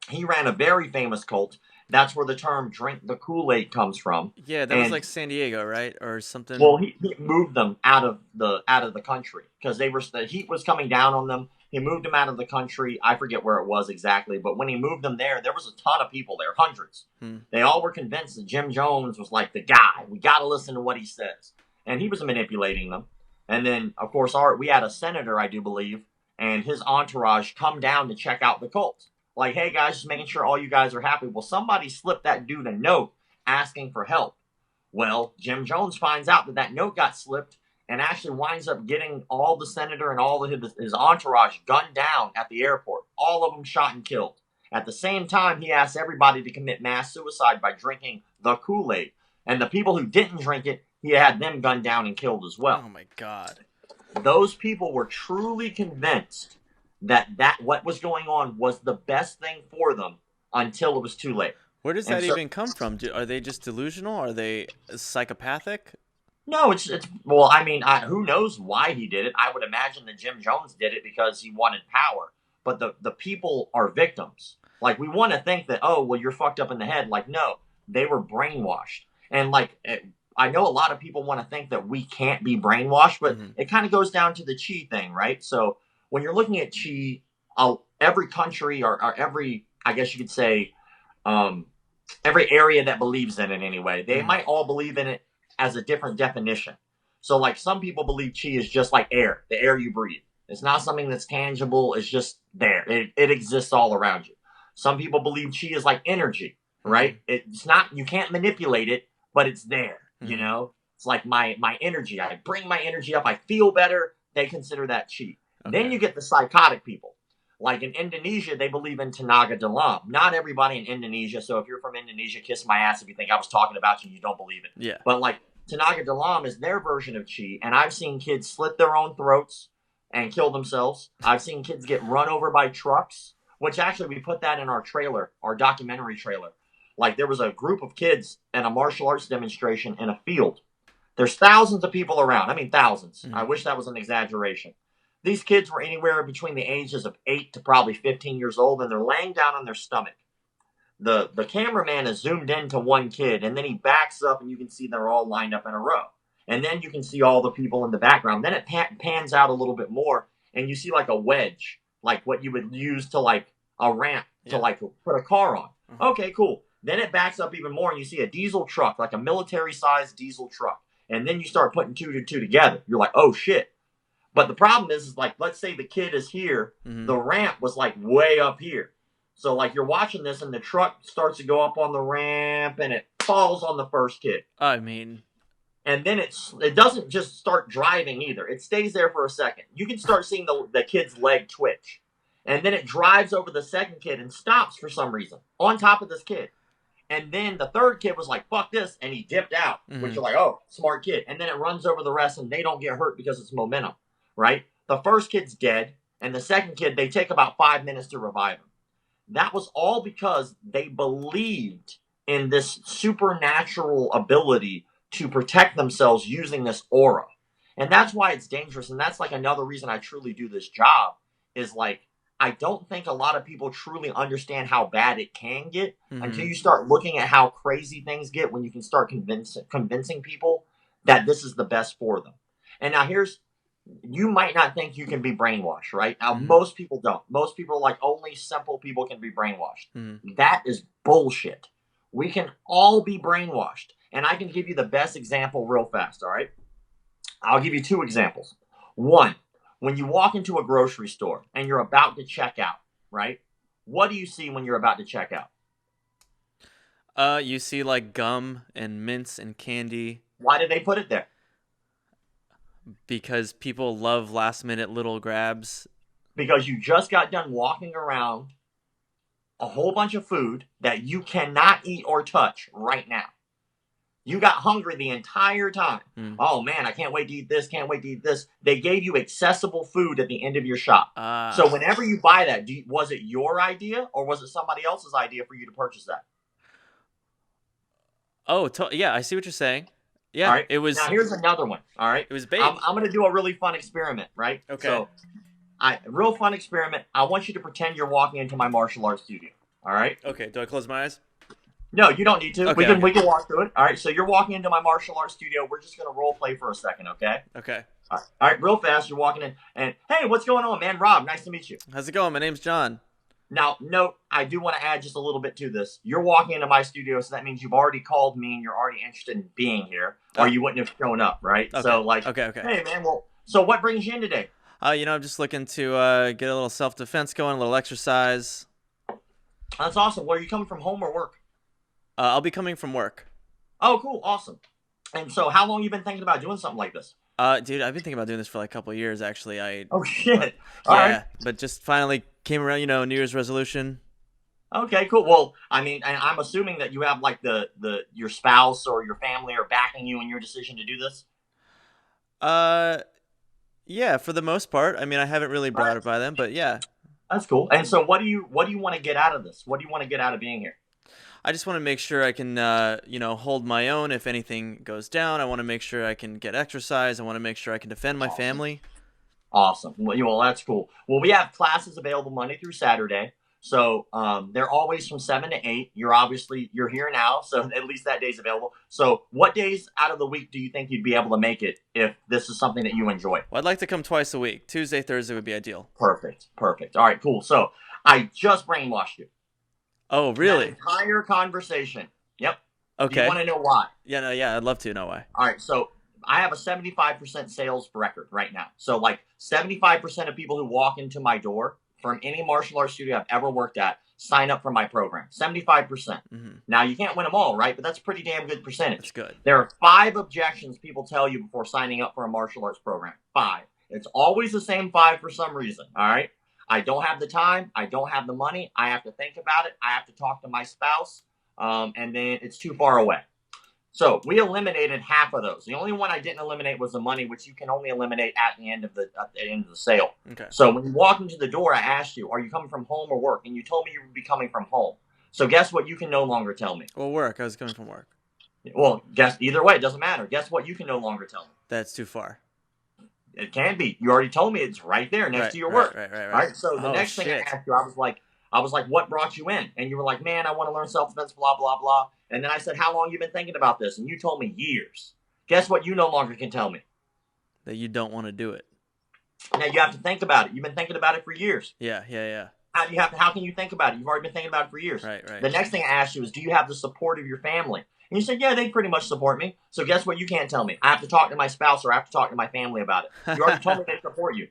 B: he ran a very famous cult. That's where the term "drink the Kool-Aid" comes from.
A: Yeah, that was like San Diego, right, or something.
B: Well, he moved them out of the country because the heat was coming down on them. He moved them out of the country. I forget where it was exactly, but when he moved them there was a ton of people there, hundreds. They all were convinced that Jim Jones was like the guy. We got to listen to what he says, and he was manipulating them. And then, of course, we had a senator, I do believe, and his entourage come down to check out the cult. Like, hey guys, just making sure all you guys are happy. Well, somebody slipped that dude a note asking for help. Well, Jim Jones finds out that note got slipped and actually winds up getting all the senator and all of his entourage gunned down at the airport. All of them shot and killed. At the same time, he asked everybody to commit mass suicide by drinking the Kool-Aid. And the people who didn't drink it, he had them gunned down and killed as well.
A: Oh, my God.
B: Those people were truly convinced that what was going on was the best thing for them until it was too late.
A: Where does that even come from? Are they just delusional? Are they psychopathic?
B: No, well, I mean, who knows why he did it? I would imagine that Jim Jones did it because he wanted power. But the people are victims. Like, we want to think that, oh, well, you're fucked up in the head. Like, no, they were brainwashed. And, like, I know a lot of people want to think that we can't be brainwashed, but it kind of goes down to the chi thing, right? So when you're looking at chi, every country or every, I guess you could say, every area that believes in it anyway, they might all believe in it as a different definition. So, like, some people believe chi is just like air, the air you breathe. It's not something that's tangible. It's just there. It exists all around you. Some people believe chi is like energy, right? It's not, you can't manipulate it, but it's there, you know? It's like my energy. I bring my energy up. I feel better. They consider that chi. Okay. Then you get the psychotic people. Like in Indonesia, they believe in Tenaga Dalam. Not everybody in Indonesia. So if you're from Indonesia, kiss my ass if you think I was talking about you and you don't believe it.
A: Yeah.
B: But like Tenaga Dalam is their version of chi. And I've seen kids slit their own throats and kill themselves. I've seen kids get run over by trucks, which actually we put that in our trailer, our documentary trailer. Like there was a group of kids in a martial arts demonstration in a field. There's thousands of people around. I mean, thousands. I wish that was an exaggeration. These kids were anywhere between the ages of 8 to probably 15 years old, and they're laying down on their stomach. The cameraman is zoomed into one kid, and then he backs up, and you can see they're all lined up in a row. And then you can see all the people in the background. Then it pans out a little bit more, and you see like a wedge, like what you would use to like a ramp to like put a car on. Okay, cool. Then it backs up even more, and you see a diesel truck, like a military-sized diesel truck. And then you start putting two to two together. You're like, oh, shit. But the problem is like, let's say the kid is here, the ramp was like way up here. So like you're watching this and the truck starts to go up on the ramp and it falls on the first kid.
A: I mean,
B: and then it doesn't just start driving either. It stays there for a second. You can start seeing the kid's leg twitch. And then it drives over the second kid and stops for some reason on top of this kid. And then the third kid was like, fuck this, and he dipped out, which you're like, oh, smart kid. And then it runs over the rest and they don't get hurt because it's momentum, right? The first kid's dead, and the second kid, they take about 5 minutes to revive him. That was all because they believed in this supernatural ability to protect themselves using this aura. And that's why it's dangerous. And that's like another reason I truly do this job is like, I don't think a lot of people truly understand how bad it can get until you start looking at how crazy things get when you can start convincing people that this is the best for them. And now you might not think you can be brainwashed, right? Now, most people don't. Most people are like, only simple people can be brainwashed. That is bullshit. We can all be brainwashed. And I can give you the best example real fast, all right? I'll give you 2 examples. One, when you walk into a grocery store and you're about to check out, right? What do you see when you're about to check out?
A: You see like gum and mints and candy.
B: Why did they put it there?
A: Because people love last minute little grabs.
B: Because you just got done walking around a whole bunch of food that you cannot eat or touch right now. You got hungry the entire time. Oh man, I can't wait to eat this, can't wait to eat this. They gave you accessible food at the end of your shop. So whenever you buy that, was it your idea or was it somebody else's idea for you to purchase that?
A: Oh, yeah, I see what you're saying. Yeah,
B: all right.
A: It was.
B: Now here's another one. All right.
A: It was bait.
B: I'm going to do a really fun experiment, right?
A: Okay.
B: So, real fun experiment. I want you to pretend you're walking into my martial arts studio. All right.
A: Okay. Do I close my eyes?
B: No, you don't need to.
A: Okay,
B: we can walk through it. All right. So you're walking into my martial arts studio. We're just going to role play for a second, okay?
A: Okay.
B: All right. Real fast. You're walking in, and hey, what's going on, man? Rob, nice to meet you.
A: How's it going? My name's John.
B: Now, note, I do want to add just a little bit to this. You're walking into my studio, so that means you've already called me and you're already interested in being here, or you wouldn't have shown up, right?
A: Okay.
B: So, like,
A: okay.
B: Hey, man, well, so what brings you in today?
A: I'm just looking to get a little self-defense going, a little exercise.
B: That's awesome. Where are you coming from, home or work?
A: I'll be coming from work.
B: Oh, cool. Awesome. And so how long you been thinking about doing something like this?
A: Dude, I've been thinking about doing this for like a couple of years, actually.
B: Oh, shit.
A: All right. But just finally came around, New Year's resolution.
B: Okay, cool. Well, I mean, I'm assuming that you have like your spouse or your family are backing you in your decision to do this.
A: Yeah, for the most part. I mean, I haven't really brought it by them, but yeah.
B: That's cool. And so, what do you want to get out of this? What do you want to get out of being here?
A: I just want to make sure I can, hold my own if anything goes down. I want to make sure I can get exercise. I want to make sure I can defend my family.
B: Awesome. Well, that's cool. Well, we have classes available Monday through Saturday. So they're always from 7 to 8. You're here now, so at least that day's available. So what days out of the week do you think you'd be able to make it if this is something that you enjoy?
A: Well, I'd like to come twice a week. Tuesday, Thursday would be ideal.
B: Perfect. All right, cool. So I just brainwashed you.
A: Oh, really?
B: That entire conversation. Yep.
A: Okay.
B: Do you want to know why?
A: Yeah, I'd love to know why.
B: All right, so I have a 75% sales record right now. So like 75% of people who walk into my door from any martial arts studio I've ever worked at sign up for my program. 75%. Now, you can't win them all, right? But that's a pretty damn good percentage.
A: That's good.
B: There are 5 objections people tell you before signing up for a martial arts program. 5. It's always the same 5 for some reason, all right? I don't have the time. I don't have the money. I have to think about it. I have to talk to my spouse. And then it's too far away. So we eliminated half of those. The only one I didn't eliminate was the money, which you can only eliminate at the end of the sale.
A: Okay.
B: So when you walk into the door, I asked you, are you coming from home or work? And you told me you would be coming from home. So guess what you can no longer tell me?
A: Well, work. I was coming from work.
B: Well, guess either way, it doesn't matter. Guess what you can no longer tell me?
A: That's too far.
B: It can be. You already told me it's right there next to your work.
A: Right.
B: All right. So the next thing I asked you, I was like, what brought you in? And you were like, man, I want to learn self-defense, blah, blah, blah. And then I said, how long you been thinking about this? And you told me years. Guess what you no longer can tell me?
A: That you don't want to do it.
B: Now you have to think about it. You've been thinking about it for years.
A: Yeah.
B: How can you think about it? You've already been thinking about it for years.
A: Right.
B: The next thing I asked you is, do you have the support of your family? And you said, yeah, they pretty much support me. So guess what? You can't tell me. I have to talk to my spouse or I have to talk to my family about it. You already told me they support you,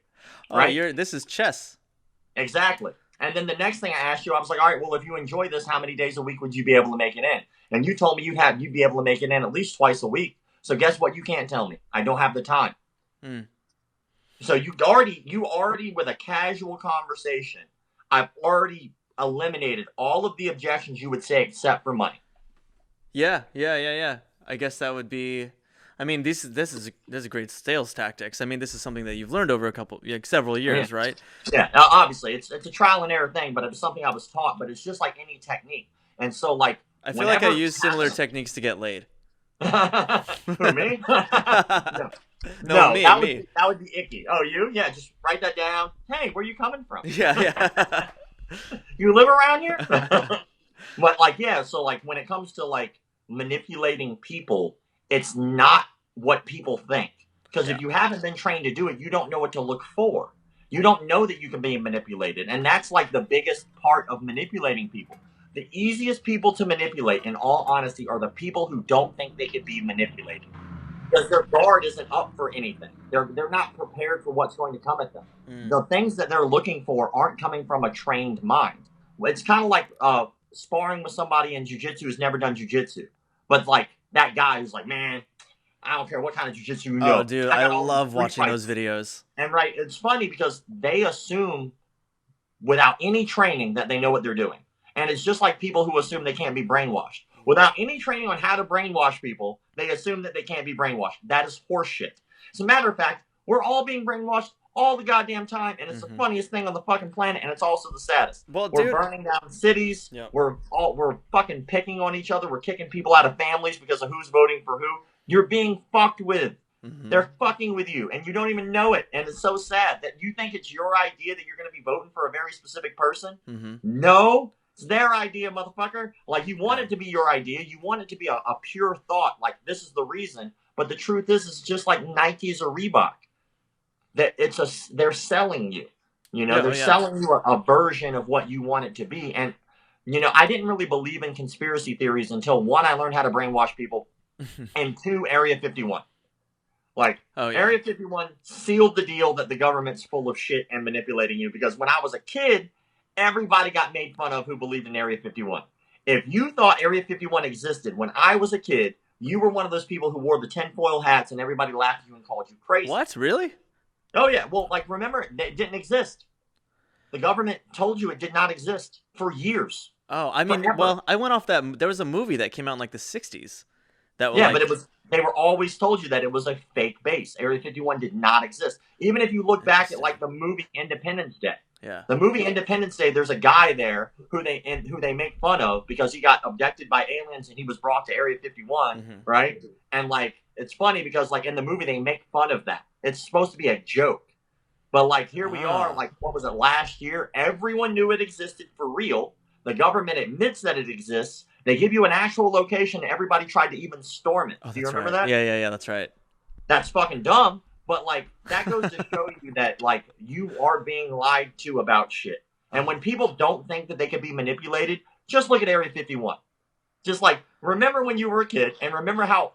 A: Oh,
B: right?
A: this is chess.
B: Exactly. And then the next thing I asked you, I was like, all right, well, if you enjoy this, how many days a week would you be able to make it in? And you told me you'd be able to make it in at least twice a week. So guess what? You can't tell me. I don't have the time.
A: Hmm.
B: So you already with a casual conversation, I've already eliminated all of the objections you would say except for money.
A: Yeah. I guess that would be. I mean, this is a great sales tactics. I mean, this is something that you've learned over several years, right?
B: Yeah, obviously it's a trial and error thing, but it was something I was taught. But it's just like any technique, and so like
A: I feel like I use similar techniques to get laid.
B: Who, me?
A: No, me.
B: That would be icky. Oh, you? Yeah, just write that down. Hey, where are you coming from?
A: Yeah.
B: You live around here? But like, yeah, so like when it comes to like manipulating people, it's not what people think. Because if you haven't been trained to do it, you don't know what to look for. You don't know that you can be manipulated. And that's like the biggest part of manipulating people. The easiest people to manipulate, in all honesty, are the people who don't think they can be manipulated. Because their guard isn't up for anything. They're not prepared for what's going to come at them. The things that they're looking for aren't coming from a trained mind. It's kind of like sparring with somebody in jiu-jitsu who's never done jiu-jitsu. But like that guy who's like, man, I don't care what kind of jiu-jitsu you know.
A: Oh, dude, I love watching those videos.
B: And right, it's funny because they assume without any training that they know what they're doing. And it's just like people who assume they can't be brainwashed. Without any training on how to brainwash people, they assume that they can't be brainwashed. That is horseshit. As a matter of fact, we're all being brainwashed all the goddamn time, and it's the funniest thing on the fucking planet, and it's also the saddest.
A: Well,
B: we're burning down cities.
A: Yep.
B: We're fucking picking on each other. We're kicking people out of families because of who's voting for who. You're being fucked with. They're fucking with you, and you don't even know it. And it's so sad that you think it's your idea that you're going to be voting for a very specific person. No. It's their idea, motherfucker. Like, you want it to be your idea. You want it to be a pure thought. Like, this is the reason. But the truth is, it's just like Nike's or Reebok. That they're selling you. You know, they're selling you a version of what you want it to be. And, you know, I didn't really believe in conspiracy theories until, one, I learned how to brainwash people, and two, Area 51. Like, Area 51 sealed the deal that the government's full of shit and manipulating you. Because when I was a kid, everybody got made fun of who believed in Area 51. If you thought Area 51 existed when I was a kid, you were one of those people who wore the tinfoil hats and everybody laughed at you and called you crazy.
A: What? Really?
B: Oh, yeah. Well, like, remember, it didn't exist. The government told you it did not exist for years.
A: Oh, I mean, well, I went off that. There was a movie that came out in like the 60s. That was
B: but they were always told you that it was a fake base. Area 51 did not exist. Even if you look back at like the movie Independence Day.
A: Yeah.
B: The movie Independence Day, there's a guy there who they make fun of because he got abducted by aliens and he was brought to Area 51, right? And like, it's funny because like in the movie they make fun of that. It's supposed to be a joke. But like here we are, like what was it, last year? Everyone knew it existed for real. The government admits that it exists. They give you an actual location. Everybody tried to even storm it. Do you remember that?
A: Yeah, that's right.
B: That's fucking dumb. But, like, that goes to show you that, like, you are being lied to about shit. And when people don't think that they can be manipulated, just look at Area 51. Just, like, remember when you were a kid and remember how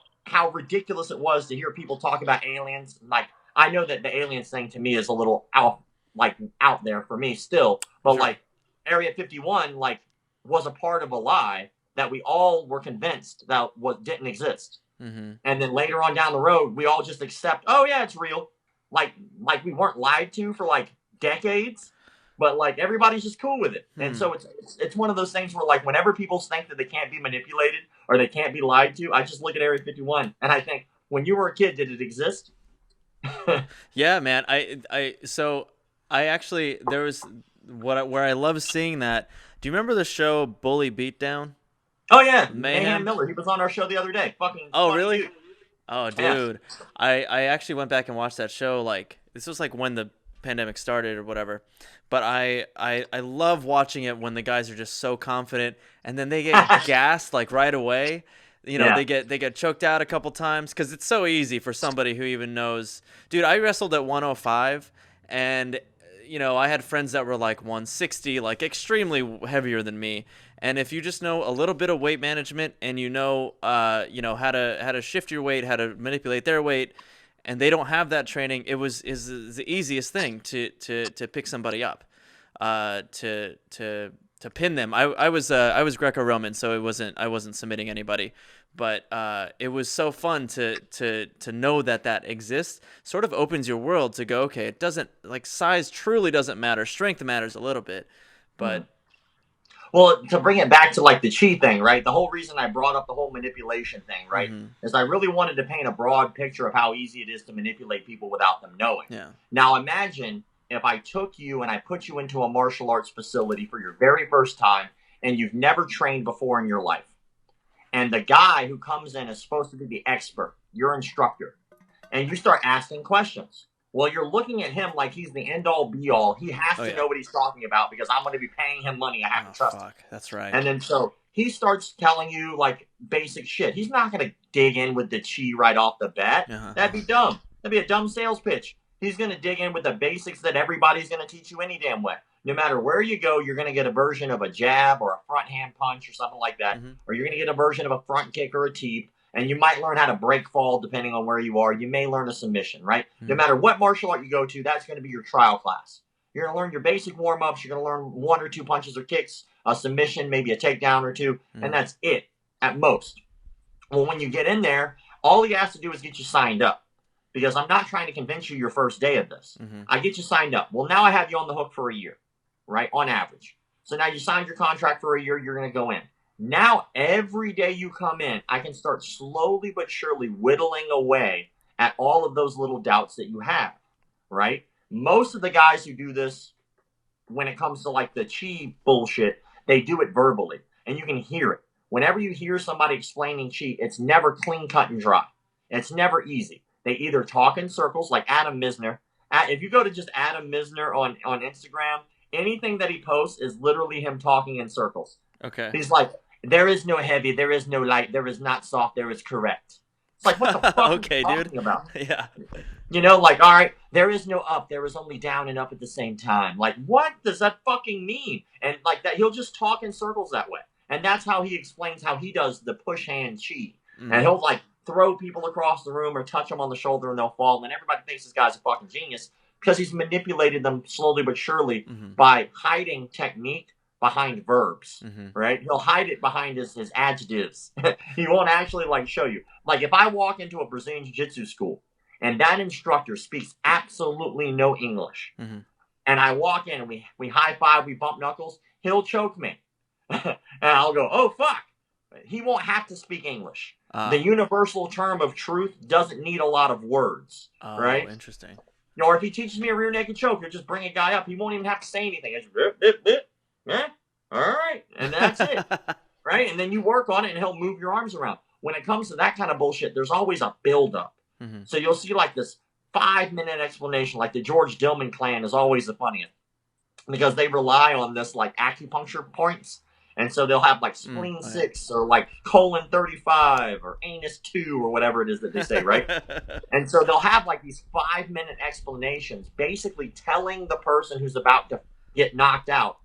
B: ridiculous it was to hear people talk about aliens. Like, I know that the aliens thing to me is a little out there for me still. But, like, Area 51, like, was a part of a lie that we all were convinced that didn't exist. And then later on down the road, we all just accept, oh yeah, it's real. Like we weren't lied to for like decades, but like everybody's just cool with it. And so it's one of those things where like whenever people think that they can't be manipulated or they can't be lied to, I just look at Area 51 and I think, when you were a kid, did it exist?
A: Yeah, man. So I actually, there was where I love seeing that. Do you remember the show Bully Beatdown?
B: Oh yeah, Mayhem Miller. He was on our show the other day.
A: Really?
B: Dude.
A: Oh, dude. Yeah. I actually went back and watched that show. Like, this was like when the pandemic started or whatever. But I love watching it when the guys are just so confident and then they get gassed like right away. You know, they get choked out a couple times because it's so easy for somebody who even knows. Dude, I wrestled at 105 and you know, I had friends that were like 160, like extremely heavier than me. And if you just know a little bit of weight management and you know how to shift your weight, how to manipulate their weight, and they don't have that training, is the easiest thing to pick somebody up, to pin them. I was Greco-Roman, so I wasn't submitting anybody, but it was so fun to know that exists. Sort of opens your world to go, okay, it doesn't, like, size truly doesn't matter. Strength matters a little bit, but
B: well, to bring it back to like the chi thing, right? The whole reason I brought up the whole manipulation thing, right, is I really wanted to paint a broad picture of how easy it is to manipulate people without them knowing.
A: Yeah.
B: Now imagine if I took you and I put you into a martial arts facility for your very first time and you've never trained before in your life. And the guy who comes in is supposed to be the expert, your instructor. And you start asking questions. Well, you're looking at him like he's the end-all, be-all. He has to know what he's talking about because I'm going to be paying him money. I have to trust him.
A: That's right.
B: And then so he starts telling you, like, basic shit. He's not going to dig in with the chi right off the bat. That'd be dumb. That'd be a dumb sales pitch. He's going to dig in with the basics that everybody's going to teach you any damn way. No matter where you go, you're going to get a version of a jab or a front hand punch or something like that. Or you're going to get a version of a front kick or a teep. And you might learn how to break fall depending on where you are. You may learn a submission, right? No matter what martial art you go to, that's going to be your trial class. You're going to learn your basic warm-ups. You're going to learn 1 or 2 punches or kicks, a submission, maybe a takedown or 2. And that's it at most. Well, when you get in there, all he has to do is get you signed up. Because I'm not trying to convince you your first day of this. I get you signed up. Well, now I have you on the hook for a year, right, on average. So now you signed your contract for a year. You're going to go in. Now, every day you come in, I can start slowly but surely whittling away at all of those little doubts that you have, right? Most of the guys who do this, when it comes to like the chi bullshit, they do it verbally, and you can hear it. Whenever you hear somebody explaining chi, it's never clean, cut, and dry. It's never easy. They either talk in circles, like Adam Misner. If you go to just Adam Misner on Instagram, anything that he posts is literally him talking in circles.
A: Okay.
B: He's like, there is no heavy, there is no light, there is not soft, there is correct. It's like, what the fuck
A: okay,
B: are you talking
A: dude.
B: about?
A: Yeah.
B: You know, like, all right, there is no up, there is only down and up at the same time. Like, what does that fucking mean? And like that, he'll just talk in circles that way. And that's how he explains how he does the push hand chi. And he'll like throw people across the room or touch them on the shoulder and they'll fall. And everybody thinks this guy's a fucking genius because he's manipulated them slowly but surely by hiding technique behind verbs, right? He'll hide it behind his adjectives. He won't actually like show you. Like if I walk into a Brazilian Jiu-Jitsu school and that instructor speaks absolutely no English, and I walk in and we high five, we bump knuckles, he'll choke me. And I'll go, oh fuck. He won't have to speak English. The universal term of truth doesn't need a lot of words, right?
A: Interesting.
B: Or if he teaches me a rear naked choke, he'll just bring a guy up. He won't even have to say anything. It's bip, bip, bip. Yeah, all right, and that's it, right? And then you work on it, and he'll move your arms around. When it comes to that kind of bullshit, there's always a build-up. So you'll see like this 5-minute explanation, like the George Dillman clan is always the funniest because they rely on this like acupuncture points. And so they'll have like spleen 6 or like colon 35 or anus 2 or whatever it is that they say, right? And so they'll have like these 5-minute explanations basically telling the person who's about to get knocked out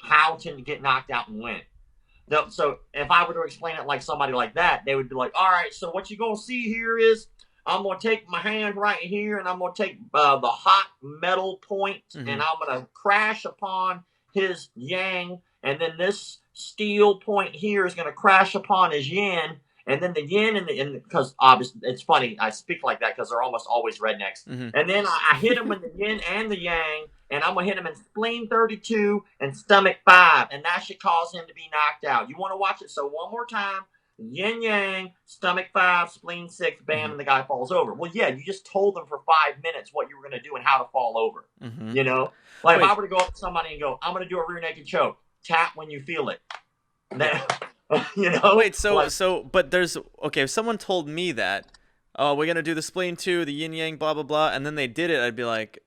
B: how to get knocked out and when. So if I were to explain it like somebody like that, they would be like, all right, so what you're going to see here is I'm going to take my hand right here and I'm going to take the hot metal point and I'm going to crash upon his yang. And then this steel point here is going to crash upon his yin. And then the yin and because obviously it's funny, I speak like that because they're almost always rednecks. And then I hit him with the yin and the yang, and I'm going to hit him in spleen 32 and stomach 5. And that should cause him to be knocked out. You want to watch it? So one more time, yin yang, stomach 5, spleen 6, bam, and the guy falls over. Well, yeah, you just told them for 5 minutes what you were going to do and how to fall over. You know? Like if I were to go up to somebody and go, I'm going to do a rear naked choke. Tap when you feel it. Then, you know.
A: Wait, but there's if someone told me that, oh, we're gonna do the spleen 2, the yin yang, blah blah blah, and then they did it, I'd be like,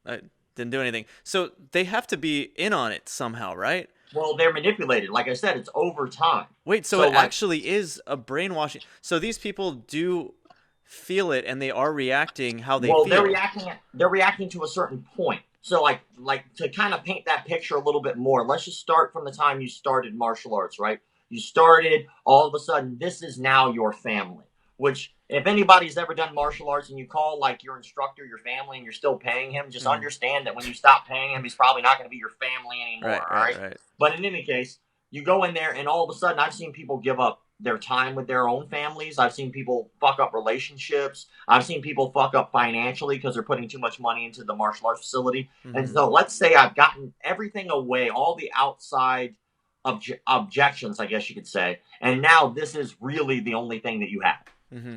A: I didn't do anything. So they have to be in on it somehow, right?
B: Well, they're manipulated. Like I said, it's over time.
A: Wait, so it actually is a brainwashing. So these people do feel it, and they are reacting how they feel.
B: Well, they're reacting to a certain point. So like to kind of paint that picture a little bit more, let's just start from the time you started martial arts, right? You started, all of a sudden, this is now your family. Which, if anybody's ever done martial arts and you call like your instructor your family and you're still paying him, just understand that when you stop paying him, he's probably not going to be your family anymore.
A: Right,
B: all right.
A: right.
B: But in any case, you go in there and all of a sudden, I've seen people give up their time with their own families. I've seen people fuck up relationships. I've seen people fuck up financially because they're putting too much money into the martial arts facility. And so let's say I've gotten everything away, all the outside objections, I guess you could say. And now this is really the only thing that you have.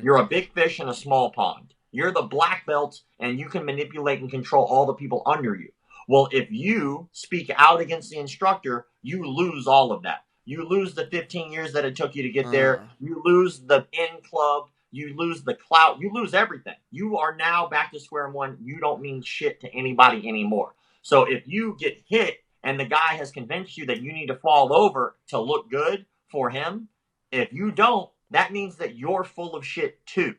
B: You're a big fish in a small pond. You're the black belt and you can manipulate and control all the people under you. Well, if you speak out against the instructor, you lose all of that. You lose the 15 years that it took you to get there. You lose the in club. You lose the clout. You lose everything. You are now back to square one. You don't mean shit to anybody anymore. So if you get hit and the guy has convinced you that you need to fall over to look good for him, if you don't, that means that you're full of shit too.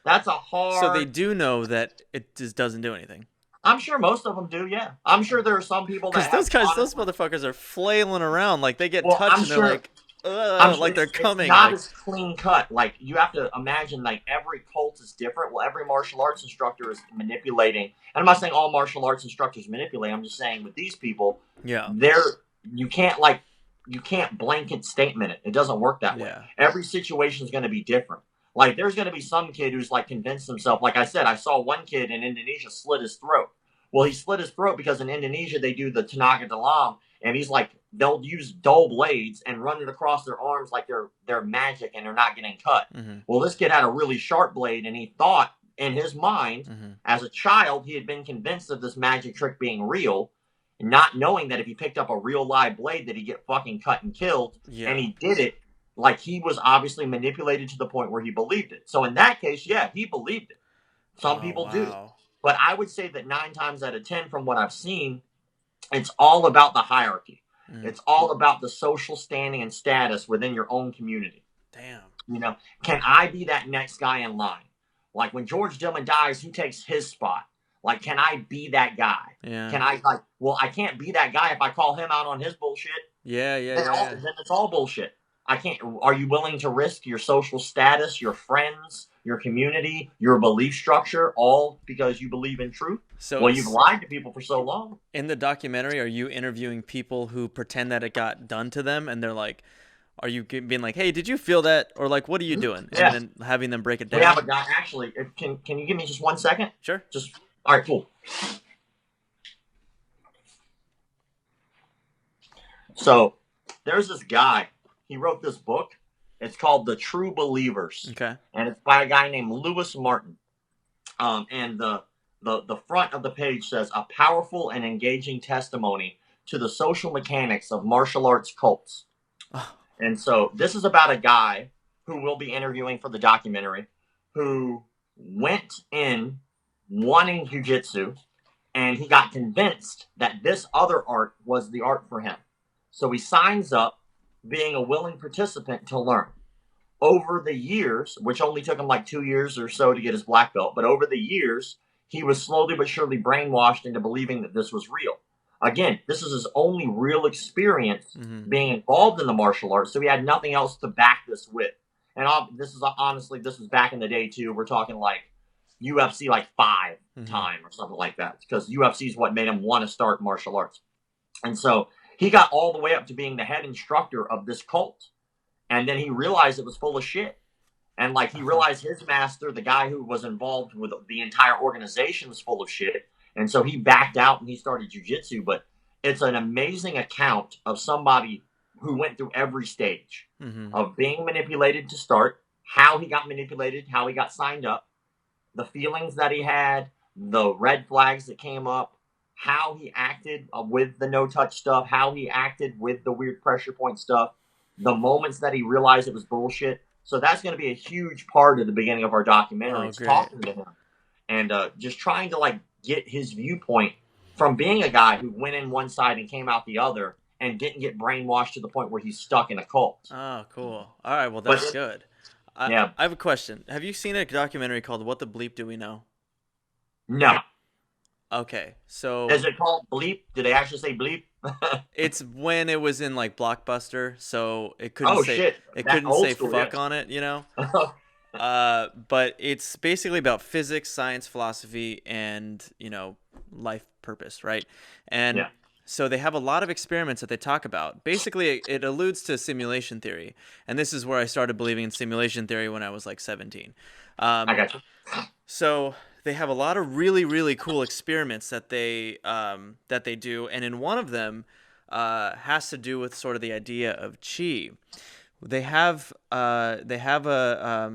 B: That's a hard...
A: So they do know that it just doesn't do anything.
B: I'm sure most of them do, yeah. I'm sure there are some people that
A: have... Because those motherfuckers are flailing around. Like, they get touched and they're like,
B: ugh,
A: like they're coming.
B: It's not as clean cut. Like, you have to imagine, like, every cult is different. Well, every martial arts instructor is manipulating. And I'm not saying all martial arts instructors manipulate. I'm just saying with these people, you can't blanket statement it. It doesn't work that way. Every situation is going to be different. Like, there's going to be some kid who's, like, convinced himself. Like I said, I saw one kid in Indonesia slit his throat. Well, he slit his throat because in Indonesia they do the tenaga dalam, and he's like, they'll use dull blades and run it across their arms like they're magic and they're not getting cut. Well, this kid had a really sharp blade, and he thought in his mind, as a child, he had been convinced of this magic trick being real, not knowing that if he picked up a real live blade that he'd get fucking cut and killed, and he did it. Like, he was obviously manipulated to the point where he believed it. So in that case, yeah, he believed it. Some people do. But I would say that 9 times out of 10, from what I've seen, it's all about the hierarchy. It's all about the social standing and status within your own community.
A: Damn.
B: You know, can I be that next guy in line? Like, when George Dillon dies, who takes his spot? Like, can I be that guy? Can I, like, well, I can't be that guy if I call him out on his bullshit. Then it's all bullshit. I can't. Are you willing to risk your social status, your friends, your community, your belief structure, all because you believe in truth? So, well, you've lied to people for so long.
A: In the documentary, are you interviewing people who pretend that it got done to them, and they're like, are you being like, hey, did you feel that? Or like, what are you doing?
B: Yes.
A: And then having them break it down?
B: We have a guy, actually, can you give me just 1 second?
A: Sure.
B: All right, cool. So, there's this guy. He wrote this book. It's called The True Believers.
A: Okay.
B: And it's by a guy named Lewis Martin. And the front of the page says, a powerful and engaging testimony to the social mechanics of martial arts cults. And so this is about a guy who we'll be interviewing for the documentary, who went in wanting jiu-jitsu, and he got convinced that this other art was the art for him. So he signs up, being a willing participant to learn. Over the years, which only took him like 2 years or so to get his black belt, but over the years, he was slowly but surely brainwashed into believing that this was real. Again, this is his only real experience being involved in the martial arts, so he had nothing else to back this with. And this was back in the day too. We're talking like UFC like 5 time or something like that, because UFC is what made him want to start martial arts. And so he got all the way up to being the head instructor of this cult. And then he realized it was full of shit. And like, he realized his master, the guy who was involved with the entire organization, was full of shit. And so he backed out and he started jiu-jitsu. But it's an amazing account of somebody who went through every stage of being manipulated to start, how he got manipulated, how he got signed up, the feelings that he had, the red flags that came up, how he acted with the no-touch stuff, how he acted with the weird pressure point stuff, the moments that he realized it was bullshit. So that's going to be a huge part of the beginning of our documentary. It's talking to him and just trying to like get his viewpoint from being a guy who went in one side and came out the other and didn't get brainwashed to the point where he's stuck in a cult.
A: Oh, cool. All right, well, that's good. I have a question. Have you seen a documentary called What the Bleep Do We Know?
B: No.
A: Okay, so
B: Is it called bleep? Do they actually say bleep?
A: it's when it was in like Blockbuster, so
B: Oh shit,
A: it
B: that
A: couldn't
B: old
A: say
B: school,
A: fuck
B: yes.
A: on it, you know. But it's basically about physics, science, philosophy, and life purpose, right? And
B: Yeah.
A: so they have a lot of experiments that they talk about. Basically, it alludes to simulation theory, and this is where I started believing in simulation theory when I was like 17.
B: I
A: Um,
B: got you.
A: so they have a lot of really really cool experiments that they do, and in one of them has to do with sort of the idea of chi. They have a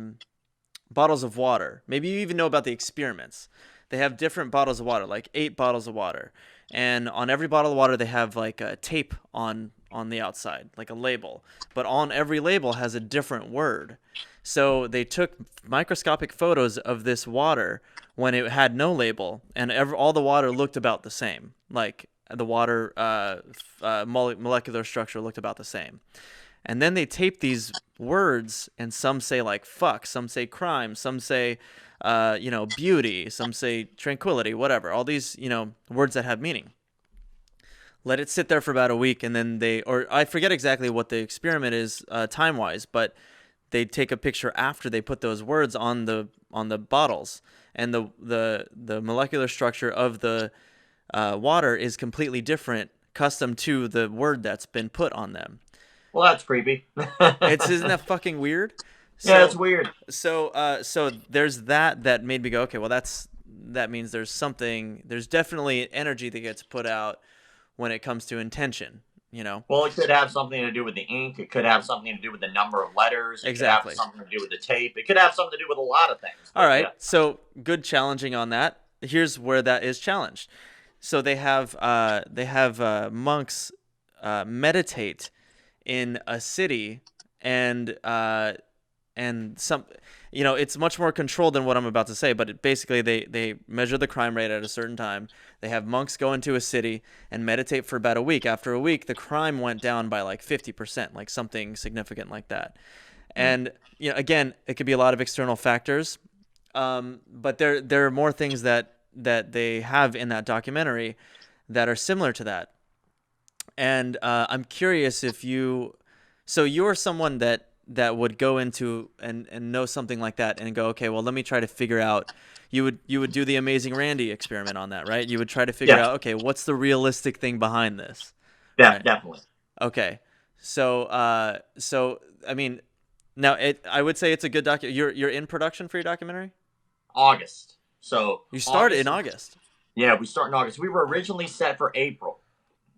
A: bottles of water. Maybe you even know about the experiments. They have different bottles of water, like 8 bottles of water, and on every bottle of water they have like a tape on the outside, like a label. But on every label has a different word. So they took microscopic photos of this water when it had no label, and all the water looked about the same. Like the water molecular structure looked about the same. And then they tape these words, and some say like fuck, some say crime, some say beauty, some say tranquility, whatever, all these words that have meaning. Let it sit there for about a week, and then or I forget exactly what the experiment is time wise, but they take a picture after they put those words on the bottles, and the molecular structure of the water is completely different, custom to the word that's been put on them.
B: Well, that's creepy.
A: Isn't that fucking weird?
B: Yeah,
A: So
B: it's weird.
A: so there's that made me go, okay, well that means there's definitely energy that gets put out when it comes to intention, you know?
B: Well, it could have something to do with the ink. It could have something to do with the number of letters. It could have
A: Exactly.
B: something to do with the tape. It could have something to do with a lot of things.
A: All
B: But
A: right.
B: yeah.
A: So good challenging on that. Here's where that is challenged. So they have monks meditate in a city, and some it's much more controlled than what I'm about to say, but basically they measure the crime rate at a certain time. They have monks go into a city and meditate for about a week. After a week, the crime went down by like 50%, like something significant like that. And again, it could be a lot of external factors, but there are more things that they have in that documentary that are similar to that. And I'm curious if you're someone that would go into and know something like that and go, okay, well, let me try to figure out. You would do the Amazing Randy experiment on that, right? You would try to figure
B: Yeah.
A: out, okay, what's the realistic thing behind this,
B: Yeah,
A: right?
B: definitely.
A: Okay, so I mean, now I would say it's a good You're in production for your documentary.
B: August. So
A: You started in
B: August.
A: August.
B: Yeah, we start in August. We were originally set for April.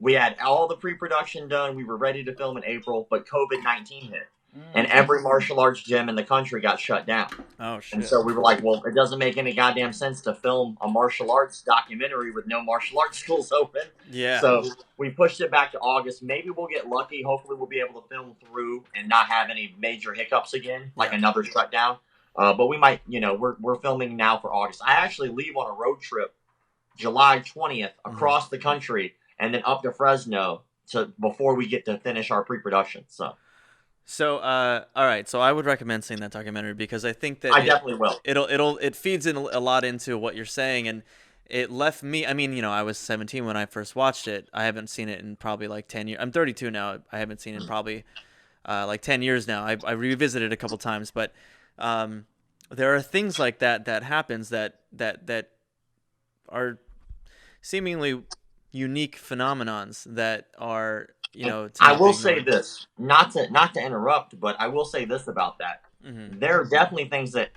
B: We had all the pre-production done. We were ready to film in April, but COVID-19 hit, and every martial arts gym in the country got shut down.
A: Oh
B: And
A: shit.
B: so we were like, well, it doesn't make any goddamn sense to film a martial arts documentary with no martial arts schools open.
A: Yeah.
B: So we pushed it back to August. Maybe we'll get lucky. Hopefully we'll be able to film through and not have any major hiccups again, like another shutdown. But we might, we're filming now for August. I actually leave on a road trip July 20th across the country and then up to Fresno before we get to finish our pre-production.
A: So, all right. So I would recommend seeing that documentary because I think that
B: I definitely will.
A: it feeds in a lot into what you're saying, and it left me. I mean, I was 17 when I first watched it. I haven't seen it in probably like 10 years. I'm 32 now. I haven't seen it in probably like 10 years now. I revisited it a couple times, but there are things like that happens that are seemingly unique phenomenons that are
B: I
A: not be
B: will say
A: ignored.
B: this, not to interrupt, but I will say this about that.
A: Mm-hmm.
B: There are definitely things that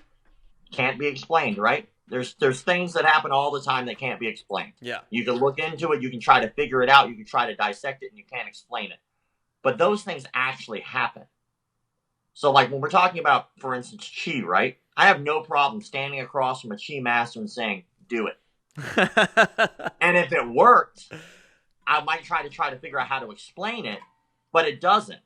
B: can't be explained, right? There's things that happen all the time that can't be explained.
A: Yeah.
B: You can look into it, you can try to figure it out, you can try to dissect it, and you can't explain it. But those things actually happen. So, like when we're talking about, for instance, chi, right? I have no problem standing across from a chi master and saying, "Do it." And if it worked, I might try to figure out how to explain it, but it doesn't.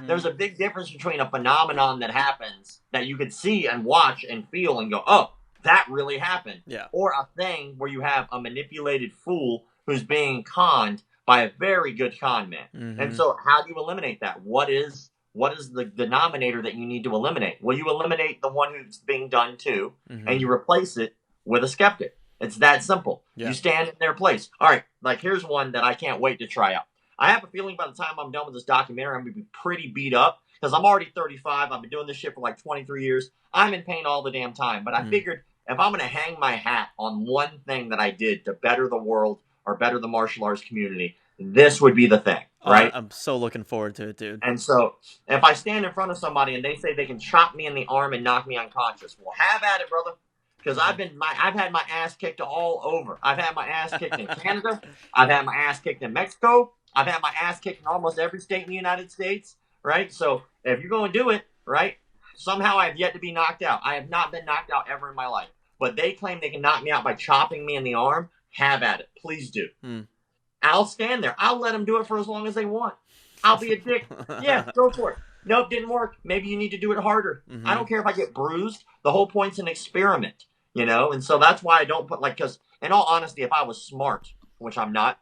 B: There's a big difference between a phenomenon that happens that you could see and watch and feel and go, oh, that really happened.
A: Yeah.
B: Or a thing where you have a manipulated fool who's being conned by a very good con man.
A: Mm-hmm.
B: And so how do you eliminate that? What is the denominator that you need to eliminate? Well, you eliminate the one who's being done to, and you replace it with a skeptic. It's that simple.
A: Yeah.
B: You stand in their place. All right, like here's one that I can't wait to try out. I have a feeling by the time I'm done with this documentary, I'm going to be pretty beat up because I'm already 35. I've been doing this shit for like 23 years. I'm in pain all the damn time. But I figured if I'm going to hang my hat on one thing that I did to better the world or better the martial arts community, this would be the thing, right?
A: I'm so looking forward to it, dude.
B: And so if I stand in front of somebody and they say they can chop me in the arm and knock me unconscious, well, have at it, brother. Because I've had my ass kicked all over. I've had my ass kicked in Canada. I've had my ass kicked in Mexico. I've had my ass kicked in almost every state in the United States, right? So if you're going to do it, right, somehow I have yet to be knocked out. I have not been knocked out ever in my life. But they claim they can knock me out by chopping me in the arm. Have at it. Please do. I'll stand there. I'll let them do it for as long as they want. I'll be a dick. Yeah, go for it. Nope, didn't work. Maybe you need to do it harder. I don't care if I get bruised. The whole point's an experiment, you know? And so that's why I don't put, like, because in all honesty, if I was smart, which I'm not,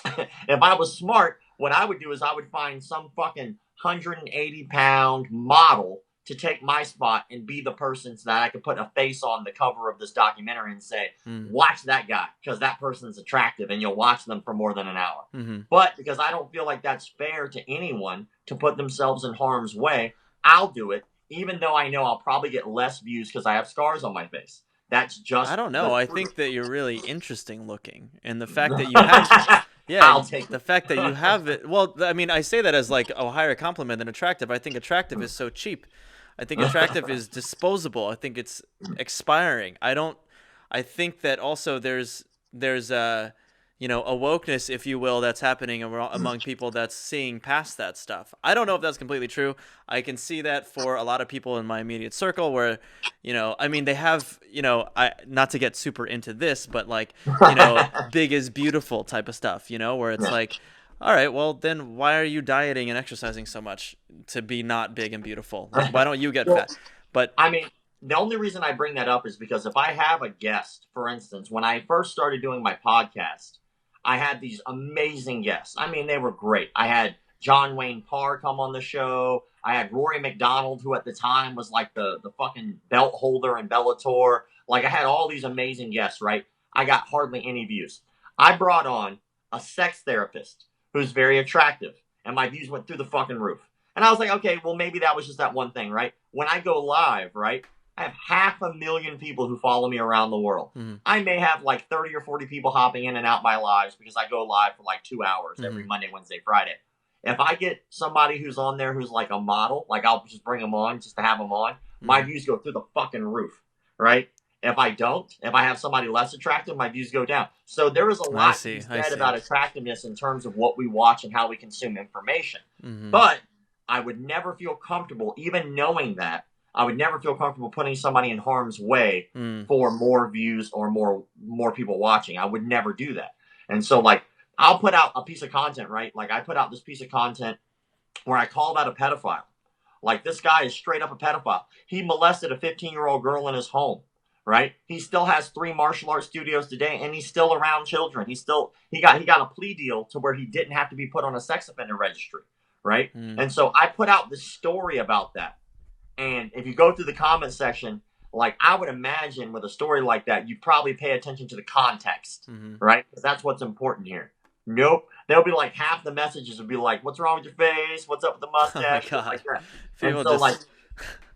B: if I was smart, what I would do is I would find some fucking 180-pound model to take my spot and be the person so that I could put a face on the cover of this documentary and say, watch that guy, because that person's attractive, and you'll watch them for more than an hour. But because I don't feel like that's fair to anyone to put themselves in harm's way, I'll do it, even though I know I'll probably get less views because I have scars on my face. That's just...
A: I don't know. I think that you're really interesting looking, and the fact that you have... Yeah,
B: I'll take
A: the fact that you have it... Well, I mean, I say that as like a higher compliment than attractive. I think attractive is so cheap. I think attractive is disposable. I think it's expiring. I think that also there's a wokeness, if you will, that's happening among people that's seeing past that stuff. I don't know if that's completely true. I can see that for a lot of people in my immediate circle where, I mean, they have, not to get super into this, but like, big is beautiful type of stuff, where it's like, all right, well, then why are you dieting and exercising so much to be not big and beautiful? Like, why don't you get fat? But
B: I mean, the only reason I bring that up is because if I have a guest, for instance, when I first started doing my podcast, I had these amazing guests. I mean, they were great. I had John Wayne Parr come on the show. I had Rory McDonald, who at the time was like the fucking belt holder in Bellator. Like, I had all these amazing guests, right? I got hardly any views. I brought on a sex therapist who's very attractive, and my views went through the fucking roof. And I was like, okay, well, maybe that was just that one thing, right? When I go live, right, I have 500,000 people who follow me around the world. I may have like 30 or 40 people hopping in and out my lives because I go live for like 2 hours every Monday, Wednesday, Friday. If I get somebody who's on there who's like a model, like I'll just bring them on just to have them on, my views go through the fucking roof, right? If I don't, if I have somebody less attractive, my views go down. So there is a lot to be said about attractiveness in terms of what we watch and how we consume information. But I would never feel comfortable, even knowing that, I would never feel comfortable putting somebody in harm's way for more views or more people watching. I would never do that. And so, like, I'll put out a piece of content, right? Like, I put out this piece of content where I called out a pedophile. Like, this guy is straight up a pedophile. He molested a 15-year-old girl in his home. Right? He still has 3 martial arts studios today, and he's still around children. He got a plea deal to where he didn't have to be put on a sex offender registry, right? And so I put out this story about that. And if you go through the comment section, like, I would imagine with a story like that, you probably pay attention to the context, right? Because that's what's important here. Nope. There'll be like half the messages will be like, "What's wrong with your face? What's up with the mustache?"
A: Oh my God.
B: Like that.
A: People
B: and so
A: just...
B: like.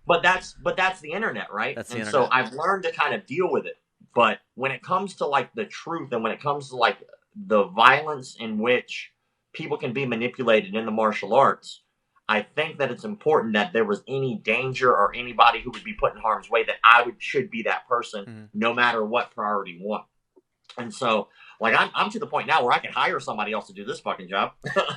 B: But that's the internet, right?
A: That's the
B: internet.
A: So
B: I've learned to kind of deal with it. But when it comes to like the truth and when it comes to like the violence in which people can be manipulated in the martial arts, I think that it's important that there was any danger or anybody who would be put in harm's way that should be that person no matter what priority one. And so, like, I'm to the point now where I can hire somebody else to do this fucking job.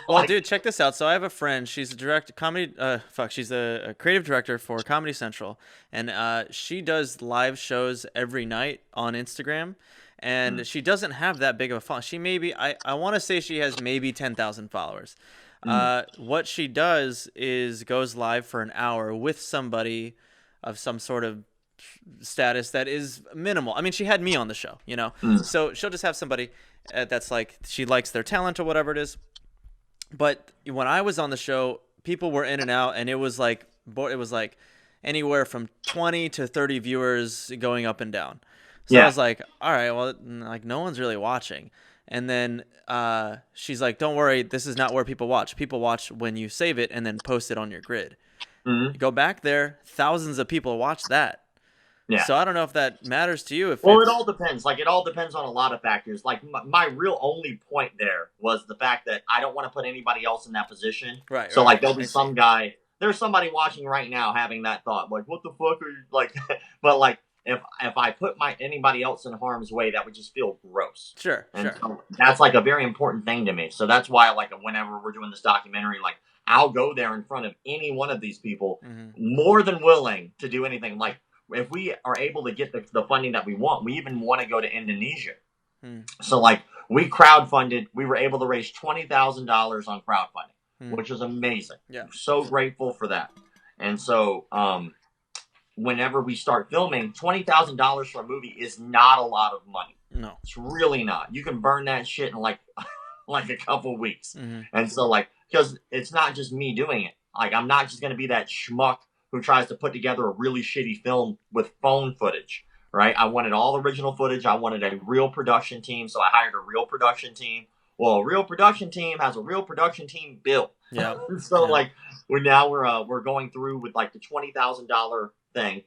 A: Well, dude, check this out. So I have a friend. She's she's a creative director for Comedy Central, and she does live shows every night on Instagram. And she doesn't have that big of a following. She I want to say she has maybe 10,000 followers. What she does is goes live for an hour with somebody of some sort of status that is minimal. I mean, she had me on the show, so she'll just have somebody that's like, she likes their talent or whatever it is. But when I was on the show, people were in and out, and it was like anywhere from 20 to 30 viewers going up and down. So I
B: Yeah.
A: was like, all right, well, like no one's really watching. And then she's like, don't worry, this is not where people watch. People watch when you save it and then post it on your grid.
B: Hmm.
A: You go back there, thousands of people watch that.
B: Yeah.
A: So I don't know if that matters to you. If
B: Well, it
A: it's
B: all depends. Like, it all depends on a lot of factors. Like, my real only point there was the fact that I don't want to put anybody else in that position.
A: right,
B: So,
A: right,
B: like,
A: right.
B: there'll
A: I
B: be
A: see.
B: some guy, there's somebody watching right now having that thought, like, what the fuck are you, like, but, like, if I put anybody else in harm's way, that would just feel gross.
A: Sure,
B: And
A: sure.
B: so that's, like, a very important thing to me. So that's why, like, whenever we're doing this documentary, like, I'll go there in front of any one of these people, more than willing to do anything. Like, if we are able to get the funding that we want, we even want to go to Indonesia. So, like, we crowdfunded. We were able to raise $20,000 on crowdfunding, which was amazing.
A: Yeah.
B: So grateful for that. And so, whenever we start filming, $20,000 for a movie is not a lot of money.
A: No.
B: It's really not. You can burn that shit in like a couple weeks.
A: Mm-hmm.
B: And so, like, because it's not just me doing it. Like, I'm not just going to be that schmuck who tries to put together a really shitty film with phone footage, right? I wanted all original footage. I wanted a real production team, so I hired a real production team. Well, a real production team has a real production team bill.
A: Yeah.
B: So, like, we're going through with, like, the $20,000 thing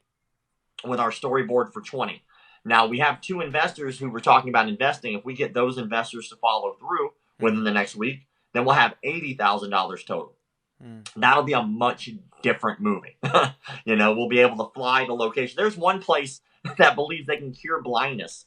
B: with our storyboard for 20. Now, we have 2 investors who were talking about investing. If we get those investors to follow through within the next week, then we'll have $80,000 total. That'll be a much different movie. You know, we'll be able to fly to location. There's one place that believes they can cure blindness.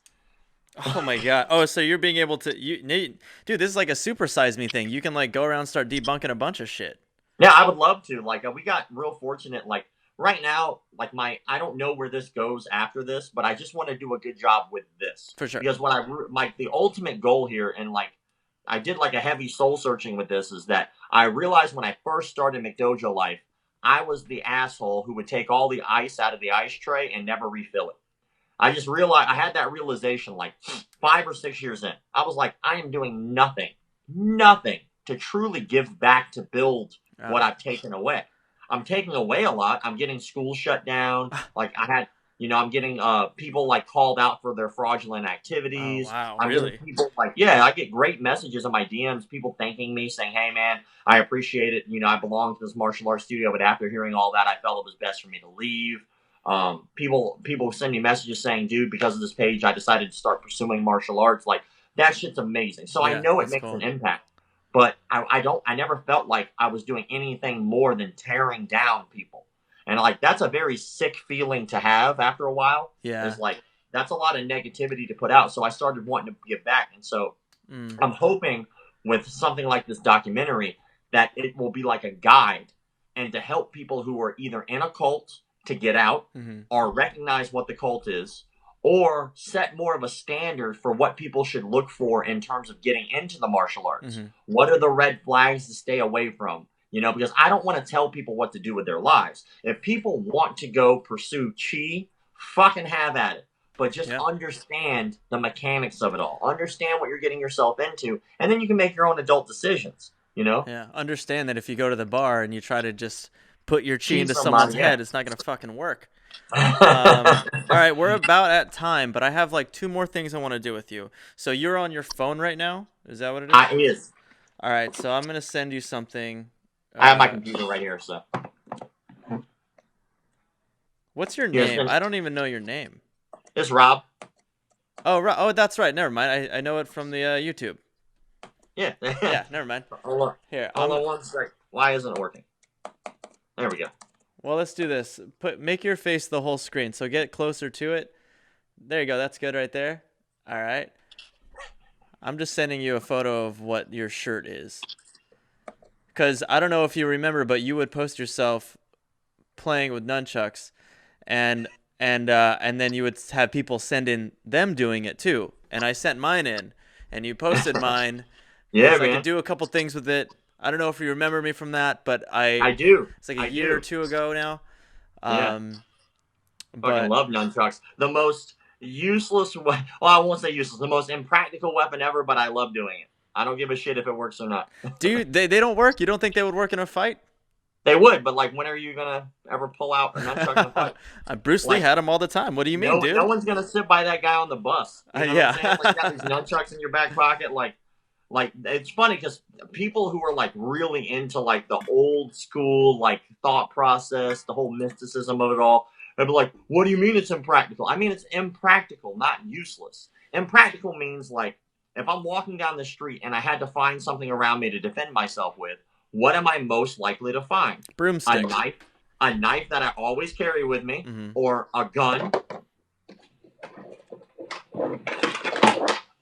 A: Oh my god! Oh, so you're being able to dude, this is like a Super Size Me thing. You can like go around and start debunking a bunch of shit.
B: Yeah, I would love to. Like, we got real fortunate. Like, right now, like, I don't know where this goes after this, but I just want to do a good job with this.
A: For sure.
B: Because the ultimate goal here, and, like, I did, like, a heavy soul searching with this, is that I realized when I first started McDojoLife, I was the asshole who would take all the ice out of the ice tray and never refill it. I just realized, I had that realization like 5 or 6 years in. I was like, I am doing nothing to truly give back to build what I've taken away. I'm taking away a lot. I'm getting schools shut down. Like, I'm getting people like called out for their fraudulent activities.
A: Oh, wow,
B: I'm
A: really?
B: getting people like, I get great messages in my DMs, people thanking me, saying, hey man, I appreciate it. You know, I belong to this martial arts studio, but after hearing all that, I felt it was best for me to leave. People send me messages saying, dude, because of this page, I decided to start pursuing martial arts. Like, that shit's amazing. So I know it makes an impact, but I never felt like I was doing anything more than tearing down people. And, like, that's a very sick feeling to have after a while.
A: Yeah.
B: It's like, that's a lot of negativity to put out. So I started wanting to give back. And so I'm hoping with something like this documentary that it will be like a guide and to help people who are either in a cult to get out or recognize what the cult is, or set more of a standard for what people should look for in terms of getting into the martial arts. What are the red flags to stay away from? You know, because I don't want to tell people what to do with their lives. If people want to go pursue chi, fucking have at it. But just understand the mechanics of it all. Understand what you're getting yourself into, and then you can make your own adult decisions, you know?
A: Yeah, understand that if you go to the bar and you try to just put your chi into someone's head, it's not going to fucking work. All right, we're about at time, but I have like 2 more things I want to do with you. So you're on your phone right now? Is that what it is?
B: It is.
A: All right, so I'm going to send you something.
B: I have my computer right here, so.
A: What's your name? I don't even know your name.
B: It's Rob.
A: Oh, oh, that's right. Never mind. I know it from the YouTube.
B: Yeah.
A: Yeah, never mind.
B: Hold on.
A: Here,
B: Hold on one sec. Why isn't it working? There we go.
A: Well, let's do this. Make your face the whole screen. So get closer to it. There you go. That's good right there. All right. I'm just sending you a photo of what your shirt is. Because I don't know if you remember, but you would post yourself playing with nunchucks, and then you would have people send in them doing it too. And I sent mine in, and you posted mine.
B: Yeah,
A: man.
B: I
A: could do a couple things with it. I don't know if you remember me from that, but
B: I do.
A: It's like a year or 2 ago now.
B: But I love nunchucks. The most useless well, I won't say useless, the most impractical weapon ever, but I love doing it. I don't give a shit if it works or not.
A: Dude, they don't work? You don't think they would work in a fight?
B: They would, but like, when are you gonna ever pull out a nunchuck in a fight?
A: Bruce Lee
B: Like,
A: had them all the time. What do you mean,
B: no
A: dude?
B: one's gonna sit by that guy on the bus. You know what I'm saying? Like, you got these
A: Yeah.
B: nunchucks in your back pocket. Like it's funny because people who are like really into like the old school like thought process, the whole mysticism of it all, they'd be like, "What do you mean it's impractical?" I mean, it's impractical, not useless. Impractical means like if I'm walking down the street and I had to find something around me to defend myself with, what am I most likely to find?
A: Broomstick.
B: A knife that I always carry with me,
A: Mm-hmm.
B: or a gun.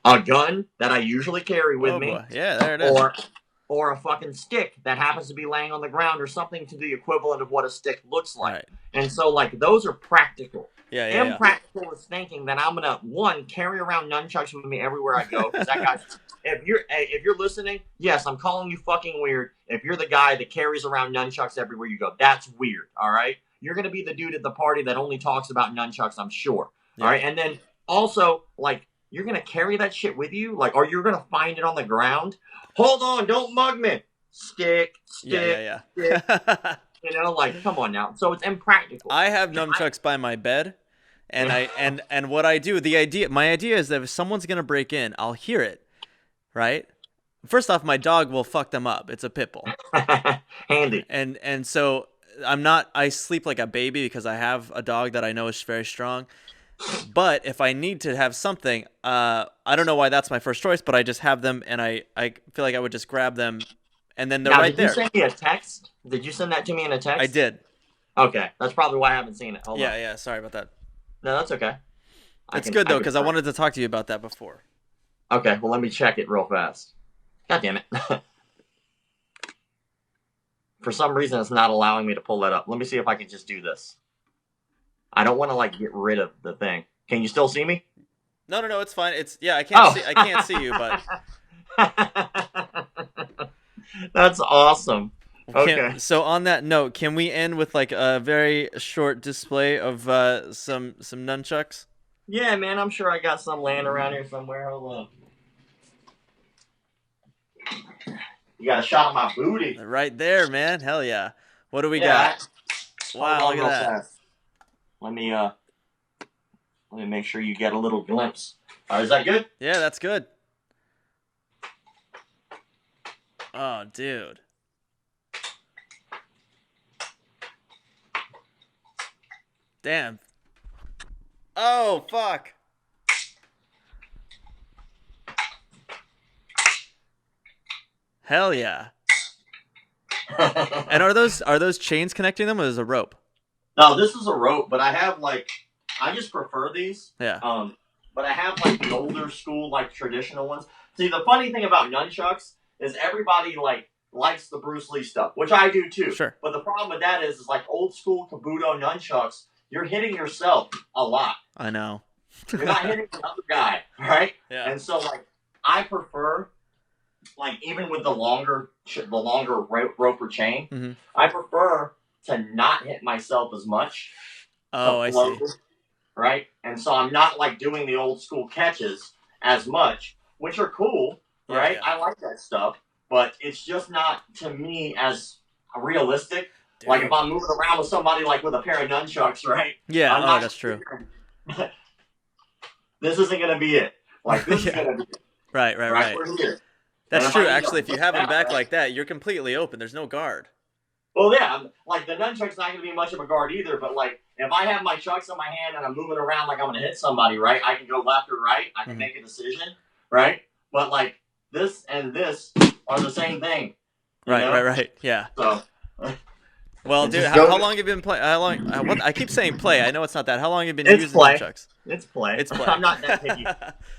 B: A gun that I usually carry with me.
A: Boy. Yeah, there it is.
B: Or a fucking stick that happens to be laying on the ground, or something to the equivalent of what a stick looks like.
A: Right.
B: And so, like, those are practical.
A: Yeah.
B: Impractical is thinking that I'm gonna, one, carry around nunchucks with me everywhere I go. Because that guy, if you're listening, yes, I'm calling you fucking weird. If you're the guy that carries around nunchucks everywhere you go, that's weird. All right, you're gonna be the dude at the party that only talks about nunchucks, I'm sure.
A: Yeah.
B: All right, and then also, like, you're gonna carry that shit with you, like, or you're gonna find it on the ground. Hold on, don't mug me. Stick.
A: Yeah.
B: Stick. You know, like, come on now. So it's impractical.
A: I have nunchucks by my bed, and and what I do, my idea is that if someone's gonna break in, I'll hear it, right? First off, my dog will fuck them up. It's a pit bull.
B: Handy.
A: And so I sleep like a baby because I have a dog that I know is very strong. But if I need to have something, I don't know why that's my first choice, but I just have them, and I feel like I would just grab them, and then they're
B: now,
A: right there.
B: Did you send me a text? Did you send that to me in a text?
A: I did.
B: Okay, that's probably why I haven't seen it. Hold on.
A: Yeah. Sorry about that.
B: No, that's okay.
A: It's good though, because I wanted to talk to you about that before.
B: Okay, well, let me check it real fast. God damn it. For some reason, it's not allowing me to pull that up. Let me see if I can just do this. I don't want to like get rid of the thing. Can you still see me?
A: No, it's fine. I can't see you, but
B: that's awesome. Okay.
A: So on that note, can we end with like a very short display of some nunchucks?
B: Yeah, man, I'm sure I got some laying around here somewhere. Hold on. You got a shot of my booty.
A: Right there, man. Hell yeah. What do we got? Wow, look at that.
B: Fast. Let me make sure you get a little glimpse. Is that good?
A: Yeah, that's good. Oh, dude. Damn. Oh, fuck. Hell yeah. And are those chains connecting them, or is it a rope?
B: No, this is a rope, but I have like, I just prefer these.
A: Yeah.
B: But I have like the older school, like traditional ones. See, the funny thing about nunchucks is everybody like likes the Bruce Lee stuff, which I do too.
A: Sure.
B: But the problem with that is like old school Kabuto nunchucks, you're hitting yourself a lot.
A: I know.
B: You're not hitting the other guy, right?
A: Yeah.
B: And so like, I prefer, like, even with the longer rope or chain,
A: Mm-hmm.
B: I prefer to not hit myself as much.
A: Oh, I see.
B: Right? And so I'm not like doing the old school catches as much, which are cool, right?
A: Yeah.
B: I like that stuff, but it's just not, to me, as realistic.
A: Dude.
B: Like if I'm moving around with somebody like with a pair of nunchucks, right?
A: Yeah, that's true.
B: This isn't going to be it. Like this is going to be it.
A: Right.
B: We're here.
A: That's true. Actually, if you have them back like that, you're completely open. There's no guard.
B: Well, yeah, like the nunchuck's not going to be much of a guard either, but like if I have my chucks in my hand and I'm moving around like I'm going to hit somebody, right? I can go left or right. I can make a decision, right? But like this and this are the same thing.
A: Right. Yeah.
B: So.
A: Well, dude, how long have you been playing? How long? I keep saying play. I know it's not that. How long have you been using nunchucks?
B: It's play.
A: It's play.
B: I'm not that picky.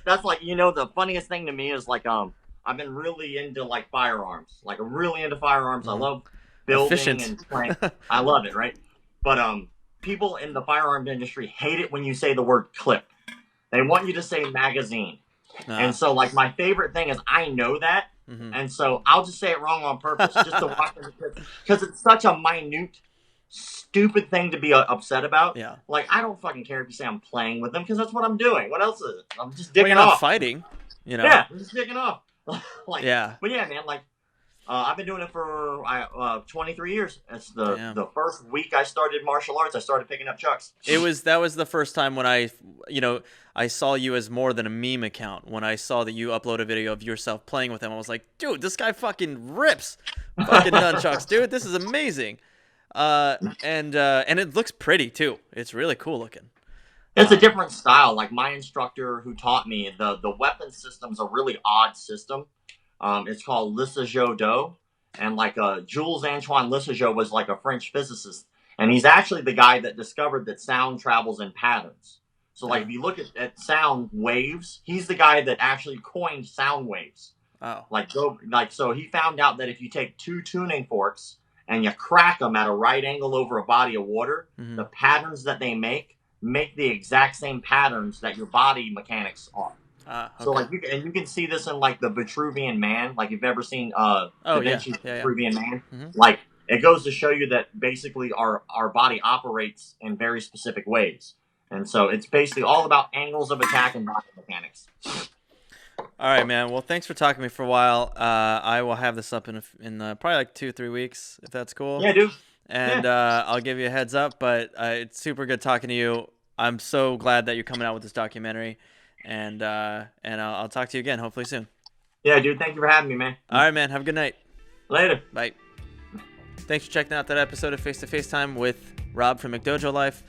B: That's like, the funniest thing to me is like I've been really into like firearms. Like I'm really into firearms. I love building and playing. I love it, right? But people in the firearms industry hate it when you say the word clip. They want you to say magazine. And so like my favorite thing is I know that. Mm-hmm. And so I'll just say it wrong on purpose just to watch it, because it's such a minute, stupid thing to be upset about.
A: Yeah.
B: Like, I don't fucking care if you say I'm playing with them, because that's what I'm doing. What else is it? I'm just dicking
A: you're
B: off.
A: not fighting,
B: Yeah, I'm just dicking off. Like,
A: yeah.
B: But yeah, man, like, I've been doing it for 23 years. It's
A: Damn.
B: the first week I started martial arts, I started picking up chucks.
A: That was the first time when I saw you as more than a meme account. When I saw that you upload a video of yourself playing with them, I was like, dude, this guy fucking rips fucking nunchucks, dude. This is amazing. And it looks pretty too. It's really cool looking.
B: It's a different style. Like my instructor who taught me, the weapon system's a really odd system. It's called Lissajous, and like Jules Antoine Lissajous was like a French physicist, and he's actually the guy that discovered that sound travels in patterns. So like if you look at sound waves, he's the guy that actually coined sound waves.
A: Oh.
B: So he found out that if you take two tuning forks and you crack them at a right angle over a body of water, the patterns that they make the exact same patterns that your body mechanics are.
A: Okay.
B: So like you can see this in like the Vitruvian Man, like you've ever seen Da Vinci's Vitruvian Man. Like it goes to show you that basically our body operates in very specific ways, and so it's basically all about angles of attack and body mechanics.
A: All right, man. Well, thanks for talking to me for a while. I will have this up in probably like 2-3 weeks, if that's cool.
B: Yeah, dude.
A: And I'll give you a heads up, but it's super good talking to you. I'm so glad that you're coming out with this documentary. And I'll talk to you again, hopefully soon.
B: Yeah, dude. Thank you for having me, man.
A: All right, man. Have a good night.
B: Later.
A: Bye. Thanks for checking out that episode of Face to Face Time with Rob from McDojoLife.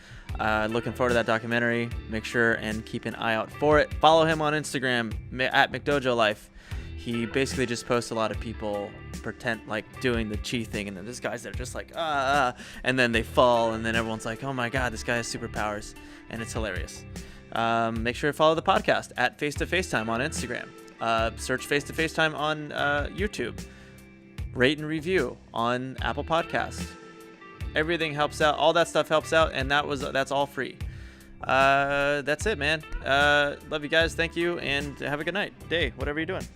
A: Looking forward to that documentary. Make sure and keep an eye out for it. Follow him on Instagram at McDojoLife. He basically just posts a lot of people pretend like doing the chi thing, and then there's guys that are just like and then they fall, and then everyone's like, oh my god, this guy has superpowers, and it's hilarious. Make sure to follow the podcast at Face to Face Time on Instagram. Search Face to Face Time on YouTube. Rate and review on Apple Podcasts. Everything helps out. All that stuff helps out, and that's all free. That's it, man. Love you guys. Thank you, and have a good night, day, whatever you're doing.